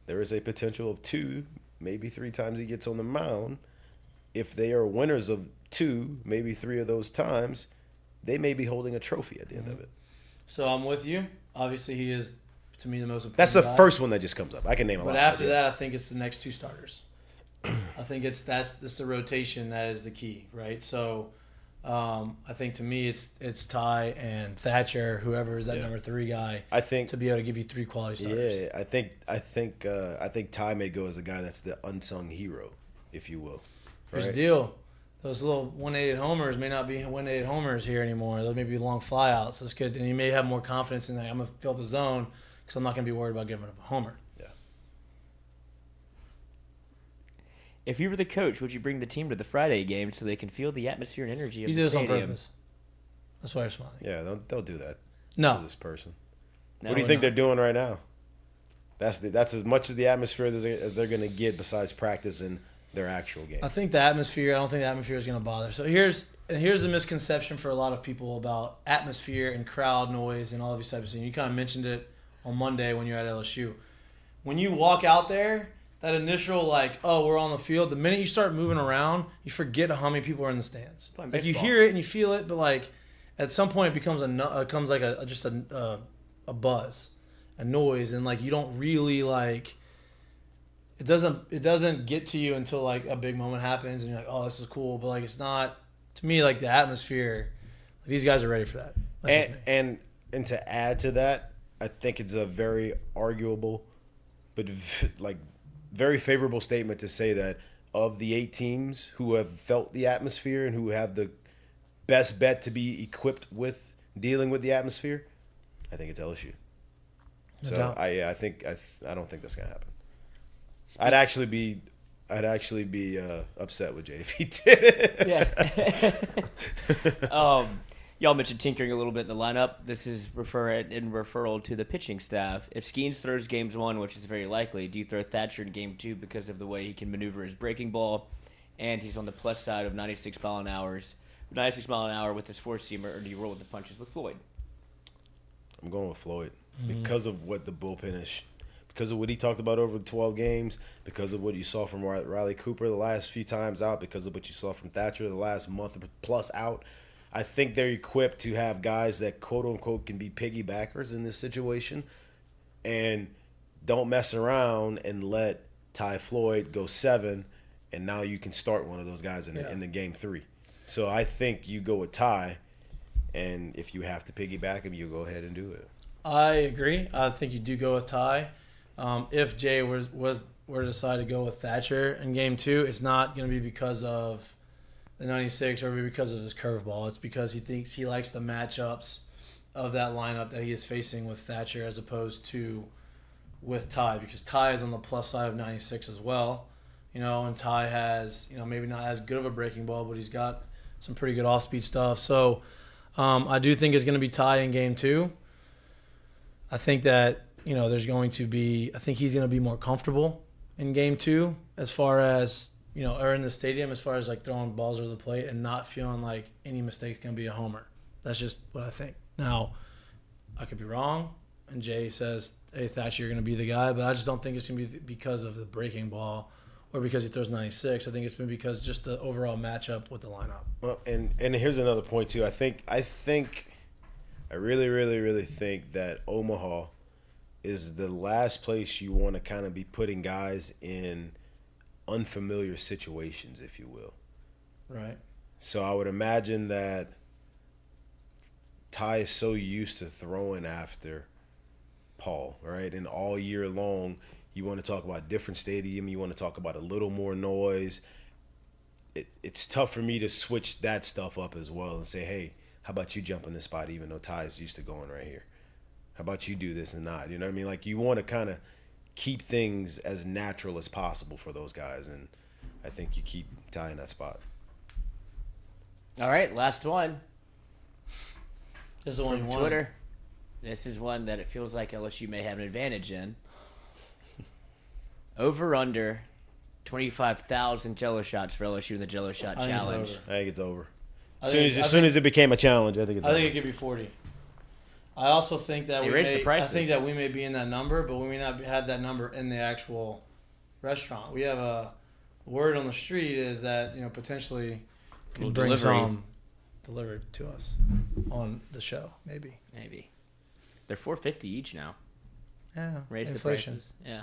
Speaker 8: There is a potential of 2, maybe 3 times he gets on the mound. If they are winners of 2, maybe 3 of those times, they may be holding a trophy at the end of it.
Speaker 1: So I'm with you. Obviously, he is, to me, the most important
Speaker 8: That's the
Speaker 1: guy.
Speaker 8: first one that just comes up. I can name a lot.
Speaker 1: But after that, I think it's the next 2 starters. I think it's the rotation that is the key, right? So I think to me it's Ty and Thatcher, whoever is that number 3 guy.
Speaker 8: I think
Speaker 1: to be able to give you 3 quality starters.
Speaker 8: Yeah, I think Ty may go as the guy that's the unsung hero, if you will.
Speaker 1: Here's
Speaker 8: Right?
Speaker 1: the deal. Those little 188 homers may not be 188 homers here anymore. Those may be long flyouts. That's good. And you may have more confidence in that. I'm going to fill the zone because I'm not going to be worried about giving up a homer.
Speaker 8: Yeah.
Speaker 6: If you were the coach, would you bring the team to the Friday game so they can feel the atmosphere and energy of
Speaker 1: You
Speaker 6: the
Speaker 1: did this on
Speaker 6: stadium?
Speaker 1: purpose. That's why you're smiling.
Speaker 8: Yeah, they'll do that.
Speaker 1: No.
Speaker 8: To this person.
Speaker 6: No,
Speaker 8: What do you think they're doing right now? That's as much as the atmosphere as they're going to get besides practice and their actual game.
Speaker 1: I think the atmosphere. I don't think the atmosphere is going to bother. So here's the misconception for a lot of people about atmosphere and crowd noise and all of these types of things. You kind of mentioned it on Monday when you're at LSU. When you walk out there, that initial we're on the field. The minute you start moving around, you forget how many people are in the stands.
Speaker 6: Playing
Speaker 1: Like you
Speaker 6: baseball.
Speaker 1: hear it and you feel it, but at some point it becomes just a buzz, a noise, and you don't really It doesn't get to you until a big moment happens and you're like, oh, this is cool. But it's not, to me, the atmosphere. These guys are ready for that. That's just me.
Speaker 8: And to add to that, I think it's a very arguable, but very favorable statement to say that of the 8 teams who have felt the atmosphere and who have the best bet to be equipped with dealing with the atmosphere, I think it's LSU.
Speaker 1: No
Speaker 8: So
Speaker 1: doubt.
Speaker 8: I don't think that's gonna happen. I'd actually be upset with Jay if he did it.
Speaker 6: Yeah. Y'all mentioned tinkering a little bit in the lineup. This is referral to the pitching staff. If Skeens throws games 1, which is very likely, do you throw Thatcher in game 2 because of the way he can maneuver his breaking ball, and he's on the plus side of 96 mile an hour with his 4-seamer, or do you roll with the punches with Floyd?
Speaker 8: I'm going with Floyd because of what the bullpen is, because of what he talked about over the 12 games, because of what you saw from Riley Cooper the last few times out, because of what you saw from Thatcher the last month plus out. I think they're equipped to have guys that quote-unquote can be piggybackers in this situation and don't mess around and let Ty Floyd go 7, and now you can start one of those guys in the game 3. So I think you go with Ty, and if you have to piggyback him, you go ahead and do it.
Speaker 1: I agree. I think you do go with Ty. If Jay were to decide to go with Thatcher in game 2, it's not going to be because of the 96 or because of his curveball. It's because he thinks he likes the matchups of that lineup that he is facing with Thatcher as opposed to with Ty, because Ty is on the plus side of 96 as well. And Ty has, maybe not as good of a breaking ball, but he's got some pretty good off-speed stuff. So I do think it's going to be Ty in game 2. I think that, there's going to be, I think he's going to be more comfortable in game 2 as far as, or in the stadium as far as throwing balls over the plate and not feeling like any mistake's going to be a homer. That's just what I think. Now, I could be wrong, and Jay says, hey, Thatcher, you're going to be the guy, but I just don't think it's going to be because of the breaking ball or because he throws 96. I think it's been because just the overall matchup with the lineup.
Speaker 8: Well, and here's another point too. I really, really, really think that Omaha is the last place you want to kind of be putting guys in unfamiliar situations, if you will.
Speaker 1: Right.
Speaker 8: So I would imagine that Ty is so used to throwing after Paul, right? And all year long, you want to talk about different stadium. You want to talk about a little more noise. It's tough for me to switch that stuff up as well and say, hey, how about you jump in this spot even though Ty is used to going right here? How about you do this and not? You know what I mean? You want to kind of keep things as natural as possible for those guys, and I think you keep Ty in that spot.
Speaker 6: All right, last one.
Speaker 1: This is the one you
Speaker 6: From
Speaker 1: want.
Speaker 6: Twitter. This is one that it feels like LSU may have an advantage in. Over under 25,000 Jello shots for LSU in the Jello shot
Speaker 1: I think it's
Speaker 6: challenge.
Speaker 1: over.
Speaker 8: I think it's over.
Speaker 1: I
Speaker 8: As soon as it became a challenge, I think it's over.
Speaker 1: I think it could be 40. I also think that
Speaker 6: They raised the prices.
Speaker 1: I think that we may be in that number, but we may not have that number in the actual restaurant. We have a word on the street is that potentially could bring
Speaker 6: delivery.
Speaker 1: some delivered to us on the show. Maybe.
Speaker 6: They're $4.50 each now.
Speaker 1: Yeah.
Speaker 6: Raised
Speaker 1: inflation.
Speaker 6: the prices. Yeah.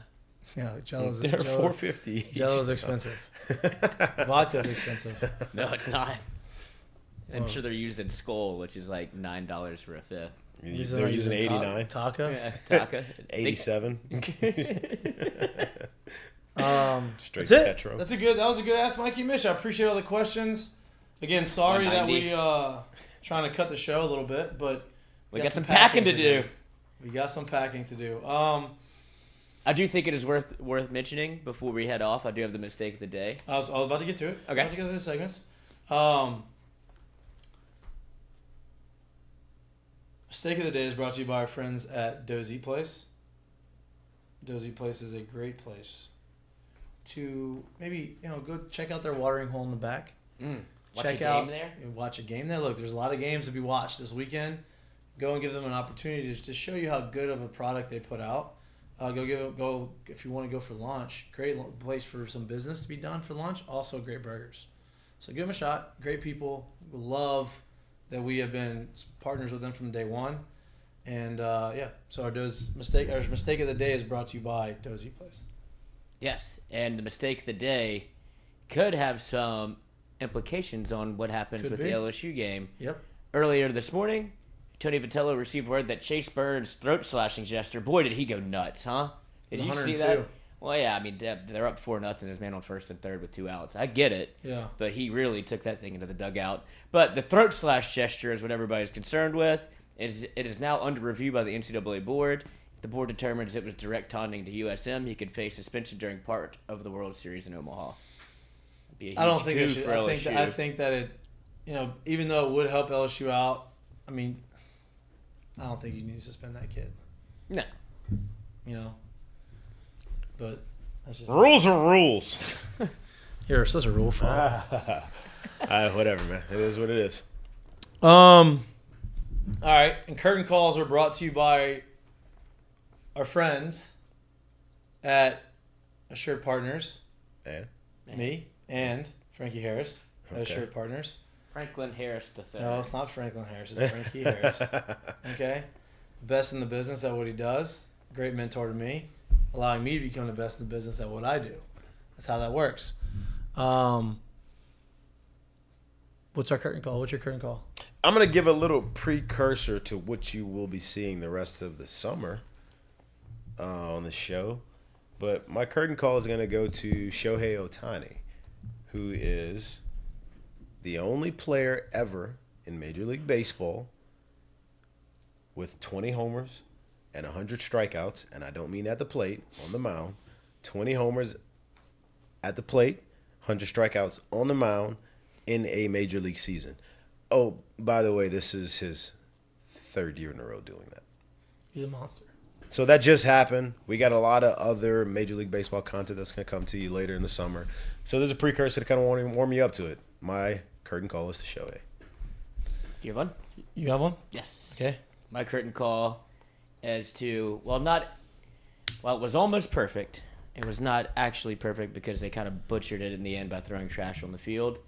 Speaker 1: Yeah. Jello's
Speaker 8: They're $4.50 each.
Speaker 1: Jello's expensive. Vodka's expensive.
Speaker 6: No, it's not. I'm sure they're using Skull, which is like $9 for a fifth.
Speaker 8: They're using 89,
Speaker 1: Taka.
Speaker 6: Yeah, Taka.
Speaker 8: 87. Straight
Speaker 1: That's it.
Speaker 8: Petro.
Speaker 1: That was a good ask, Mikie Mitch. I appreciate all the questions. Again, sorry that we
Speaker 6: 190.
Speaker 1: trying to cut the show a little bit, but
Speaker 6: We got some packing to do.
Speaker 1: We got some packing to do.
Speaker 6: I do think it is worth mentioning before we head off. I do have the mistake of the day.
Speaker 1: I was about to get to it.
Speaker 6: Okay.
Speaker 1: About to get to the segments. Mistake of the day is brought to you by our friends at Dozy Place. Dozy Place is a great place to maybe go check out their watering hole in the back.
Speaker 6: Watch a game there?
Speaker 1: Watch a game there. Look, there's a lot of games to be watched this weekend. Go and give them an opportunity to show you how good of a product they put out. Go if you want to go for lunch. Great place for some business to be done for lunch. Also great burgers. So give them a shot. Great people. We love that we have been partners with them from day one. And so our mistake of the day is brought to you by Dozy Place.
Speaker 6: Yes, and the mistake of the day could have some implications on what happens with the LSU game.
Speaker 1: Yep.
Speaker 6: Earlier this morning, Tony Vitello received word that Chase Burns' throat-slashing gesture, boy, did he go nuts, huh? Did you see that? Well, yeah, I mean, they're up 4-0. There's man on first and third with 2 outs. I get it.
Speaker 1: Yeah.
Speaker 6: But he really took that thing into the dugout. But the throat-slash gesture is what everybody's concerned with. It is now under review by the NCAA board. If the board determines it was direct taunting to USM, he could face suspension during part of the World Series in Omaha.
Speaker 1: I don't think it should. I think that it, even though it would help LSU out, I mean, I don't think you need to suspend that kid.
Speaker 6: No.
Speaker 1: But that's just
Speaker 8: Rules are rules.
Speaker 1: You're such a rule fan.
Speaker 8: Whatever, man. It is what it is.
Speaker 1: All right, and curtain calls are brought to you by our friends at Assured Partners.
Speaker 8: And?
Speaker 1: Me and Frankie Harris at Assured Partners.
Speaker 6: Franklin Harris III.
Speaker 1: No, it's not Franklin Harris. It's Frankie Harris. Okay? Best in the business at what he does. Great mentor to me. Allowing me to become the best in the business at what I do. That's how that works. What's our curtain call? What's your curtain call?
Speaker 8: I'm going to give a little precursor to what you will be seeing the rest of the summer on the show. But my curtain call is going to go to Shohei Ohtani, who is the only player ever in Major League Baseball with 20 homers and 100 strikeouts, and I don't mean at the plate, on the mound. 20 homers at the plate, 100 strikeouts on the mound in a Major League season. Oh, by the way, this is his 3rd year in a row doing that.
Speaker 1: He's a monster.
Speaker 8: So that just happened. We got a lot of other Major League Baseball content that's going to come to you later in the summer. So there's a precursor to kind of warm you up to it. My curtain call is to Shohei.
Speaker 6: Do you have one?
Speaker 1: You have one?
Speaker 6: Yes.
Speaker 1: Okay.
Speaker 6: My curtain call as to, it was almost perfect. It was not actually perfect because they kind of butchered it in the end by throwing trash on the field.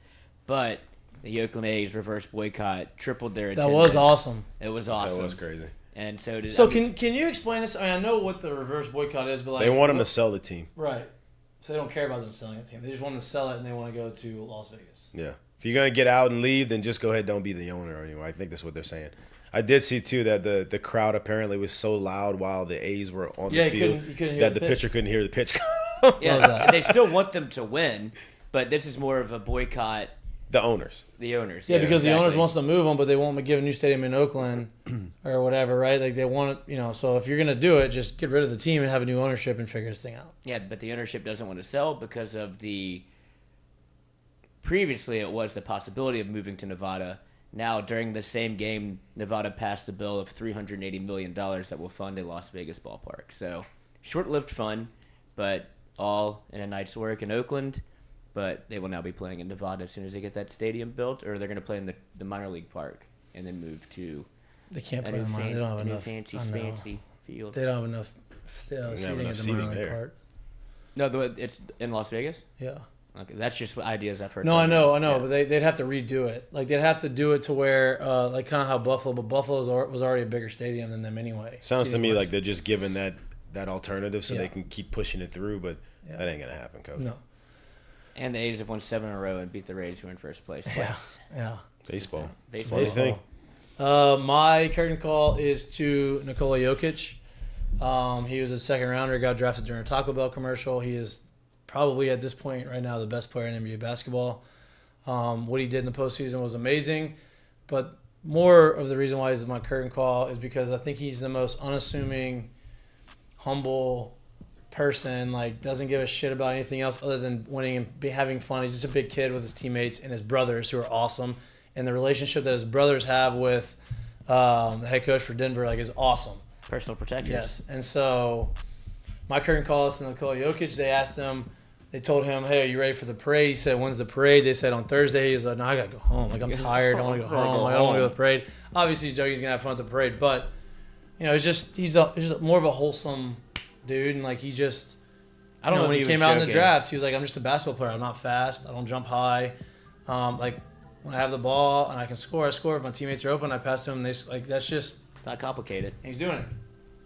Speaker 6: But the Oakland A's reverse boycott tripled their attendance.
Speaker 1: That was awesome.
Speaker 6: It was awesome.
Speaker 8: That was crazy.
Speaker 6: And so did.
Speaker 1: Can you explain this? I know what the reverse boycott is, but
Speaker 8: they want him to sell the team.
Speaker 1: Right. So they don't care about them selling the team. They just want to sell it and they want to go to Las Vegas.
Speaker 8: Yeah. If you're going to get out and leave, then just go ahead. Don't be the owner anymore. I think that's what they're saying. I did see, too, that the crowd apparently was so loud while the A's were on the field
Speaker 1: you couldn't hear
Speaker 8: that
Speaker 1: the
Speaker 8: the pitcher couldn't hear the pitch.
Speaker 6: Yeah, they still want them to win, but this is more of a boycott.
Speaker 8: The owners.
Speaker 6: The owners.
Speaker 1: Yeah, because
Speaker 6: exactly.
Speaker 1: the owners wants to move them, but they won't give a new stadium in Oakland or whatever, right? Like they want it, so if you're going to do it, just get rid of the team and have a new ownership and figure this thing out.
Speaker 6: Yeah, but the ownership doesn't want to sell because of previously it was the possibility of moving to Nevada. Now, during the same game, Nevada passed a bill of $380 million that will fund a Las Vegas ballpark. So, short-lived fun, but all in a night's work in Oakland. But they will now be playing in Nevada as soon as they get that stadium built, or they're going to play in the minor league park and then move to
Speaker 1: They can't play in the minor. They don't have enough.
Speaker 6: fancy field.
Speaker 1: They don't have enough seating in the minor league part.
Speaker 6: No, it's in Las Vegas?
Speaker 1: Yeah.
Speaker 6: Okay, that's just ideas I've heard.
Speaker 1: No, I know,
Speaker 6: Yeah.
Speaker 1: but they'd have to redo it. Like they'd have to do it to where, like kind of how Buffalo, but Buffalo was already a bigger stadium than them anyway.
Speaker 8: Sounds to me like they're just giving that alternative so
Speaker 1: Yeah.
Speaker 8: they can keep pushing it through, but that ain't going to happen, Coach.
Speaker 1: No.
Speaker 6: And the A's have won 7 in a row and beat the Rays, who are in first place twice.
Speaker 1: Yeah.
Speaker 8: Baseball.
Speaker 6: Baseball.
Speaker 8: What do you think?
Speaker 1: My curtain call is to Nikola Jokic. He was a second rounder, got drafted during a Taco Bell commercial. He is probably at this point right now the best player in NBA basketball. What he did in the postseason was amazing, but more of the reason why he's my curtain call is because I think he's the most unassuming, humble, person. Like, doesn't give a shit about anything else other than winning and having fun. He's just a big kid with his teammates and his brothers, who are awesome. And the relationship that his brothers have with the head coach for Denver, like, is awesome.
Speaker 6: Personal protectors.
Speaker 1: Yes. And so my current call and Nikola Jokic, they asked him, they told him, hey, are you ready for the parade? He said, when's the parade? They said on Thursday. He was like, no, I got to go home. Like, I'm tired. I want to go home. Like, I don't want to go to the parade. Obviously, Jokic's going to have fun at the parade. But, it's just he's more of a wholesome dude. And, like, he just – I don't know, when he came out in the draft, he was like, I'm just a basketball player. I'm not fast. I don't jump high. Like, when I have the ball and I can score, I score. If my teammates are open, I pass to them. And that's just –
Speaker 6: It's not complicated.
Speaker 1: He's doing it.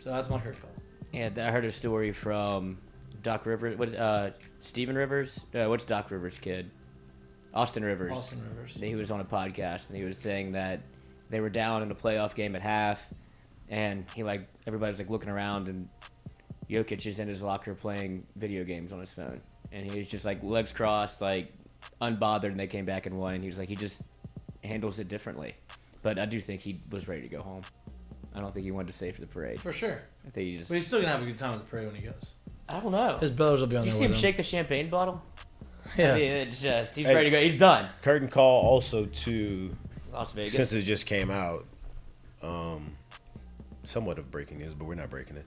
Speaker 1: So that's my current call.
Speaker 6: Yeah, I heard a story from Doc Rivers. Steven Rivers? What's Doc Rivers' kid? Austin Rivers.
Speaker 1: Austin Rivers.
Speaker 6: He was on a podcast, and he was saying that they were down in a playoff game at half, and everybody was looking around, and Jokic is in his locker playing video games on his phone, and he was just legs crossed, unbothered, and they came back and won. And he was he just handles it differently. But I do think he was ready to go home. I don't think he wanted to stay for the parade.
Speaker 1: For sure.
Speaker 6: I think he just.
Speaker 1: But he's still gonna have a good time at the parade when he goes.
Speaker 6: I don't know.
Speaker 1: His brothers will be on
Speaker 6: You
Speaker 1: there
Speaker 6: see
Speaker 1: with
Speaker 6: him
Speaker 1: him.
Speaker 6: shake the champagne bottle?
Speaker 1: Yeah.
Speaker 6: I mean, it's just he's ready to go. He's done.
Speaker 8: Curtain call also to
Speaker 6: Las Vegas.
Speaker 8: since it just came out. Somewhat of breaking news, but we're not breaking it.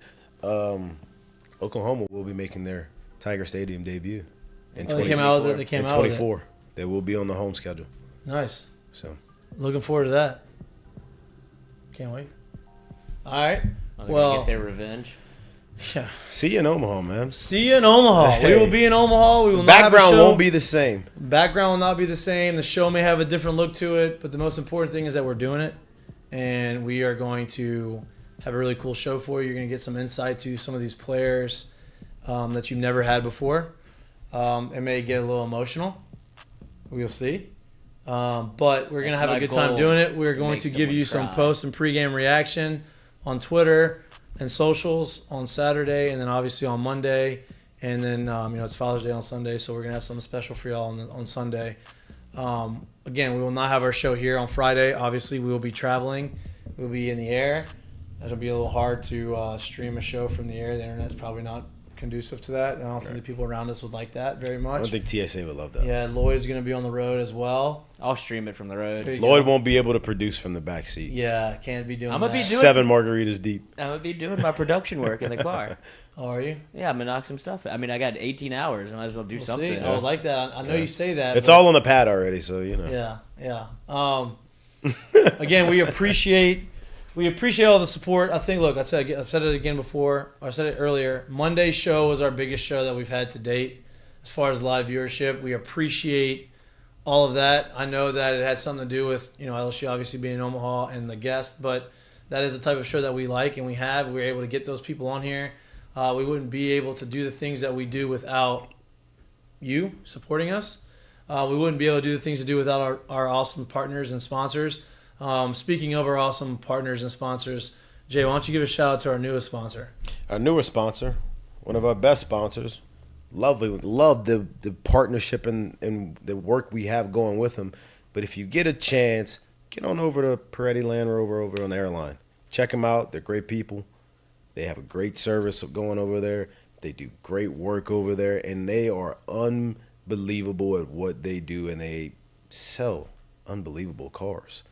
Speaker 8: Oklahoma will be making their Tiger Stadium debut in
Speaker 1: They came out with it.
Speaker 8: 24. They will be on the home schedule.
Speaker 1: Nice.
Speaker 8: So
Speaker 1: Looking forward to that. Can't wait. All right.
Speaker 6: Are they
Speaker 1: Well,
Speaker 6: gonna get their revenge?
Speaker 1: yeah.
Speaker 8: see you in Omaha, man.
Speaker 1: See you in Omaha. We will be in Omaha. We will not have a
Speaker 8: Background
Speaker 1: show.
Speaker 8: won't be the same.
Speaker 1: Background will not be the same. The show may have a different look to it, but the most important thing is that we're doing it, and we are going to have a really cool show for you. You're going to get some insight to some of these players that you've never had before. It may get a little emotional. We'll see. But we're going to have a good time doing it. We're going to give you some post and pregame reaction on Twitter and socials on Saturday, and then obviously on Monday. And then, it's Father's Day on Sunday, so we're going to have something special for y'all on Sunday. Again, we will not have our show here on Friday. Obviously, we will be traveling. We'll be in the air. It'll be a little hard to stream a show from the air. The internet's probably not conducive to that. I don't think the people around us would like that very much.
Speaker 8: I don't think TSA would love that.
Speaker 1: Yeah, Lloyd's going to be on the road as well.
Speaker 6: I'll stream it from the road.
Speaker 8: Lloyd won't be able to produce from the back seat.
Speaker 1: Yeah, can't be doing
Speaker 6: I'm
Speaker 1: that.
Speaker 6: gonna be doing
Speaker 8: 7 margaritas deep.
Speaker 6: I'm gonna be doing my production work in the car.
Speaker 1: Oh, are you?
Speaker 6: Yeah, I'm gonna knock some stuff. I mean, I got 18 hours. I might as well do
Speaker 1: We'll
Speaker 6: something.
Speaker 1: see. I would like that. I know you say that.
Speaker 8: It's
Speaker 1: but-
Speaker 8: all on the pad already, so you know.
Speaker 1: Yeah. Again, we appreciate all the support. I think. Look, I've said it again before. I said it earlier. Monday's show was our biggest show that we've had to date, as far as live viewership. We appreciate all of that. I know that it had something to do with LSU obviously being in Omaha and the guest, but that is the type of show that we like and we have. We're able to get those people on here. We wouldn't be able to do the things that we do without you supporting us. We wouldn't be able to do the things to do without our awesome partners and sponsors. Speaking of our awesome partners and sponsors, Jay, why don't you give a shout out to our newest sponsor?
Speaker 8: Our newest sponsor, one of our best sponsors. Love the partnership and the work we have going with them. But if you get a chance, get on over to Peretti Land Rover over on the airline. Check them out. They're great people. They have a great service going over there. They do great work over there, and they are unbelievable at what they do, and they sell unbelievable cars.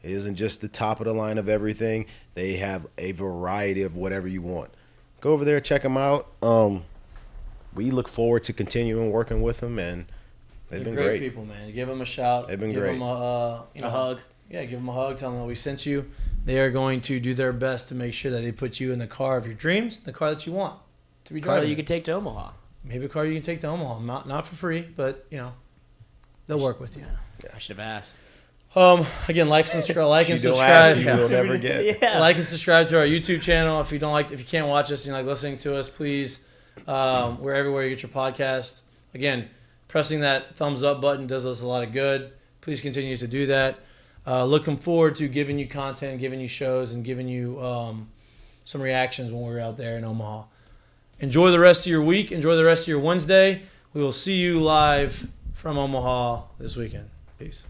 Speaker 8: It isn't just the top of the line of everything. They have a variety of whatever you want. Go over there, check them out. We look forward to continuing working with them, and they've been great.
Speaker 1: People, man. Give them a shout.
Speaker 8: They've been
Speaker 1: give
Speaker 8: great.
Speaker 1: Them a
Speaker 6: hug.
Speaker 1: Yeah, give them a hug. Tell them that we sent you. They are going to do their best to make sure that they put you in the car of your dreams, the car that you want to be
Speaker 6: Car
Speaker 1: driving.
Speaker 6: that you could take to Omaha.
Speaker 1: Maybe a car you can take to Omaha. Not for free, but they'll work with you.
Speaker 6: Yeah. I should have asked.
Speaker 1: Again, like and subscribe. Like and
Speaker 8: If you don't
Speaker 1: subscribe.
Speaker 8: ask, you will never get.
Speaker 6: Yeah.
Speaker 1: Like and subscribe to our YouTube channel. If you can't watch us, listening to us, please. We're everywhere you get your podcast. Again, pressing that thumbs up button does us a lot of good. Please continue to do that. Looking forward to giving you content, giving you shows, and giving you some reactions when we're out there in Omaha. Enjoy the rest of your week. Enjoy the rest of your Wednesday. We will see you live from Omaha this weekend. Peace.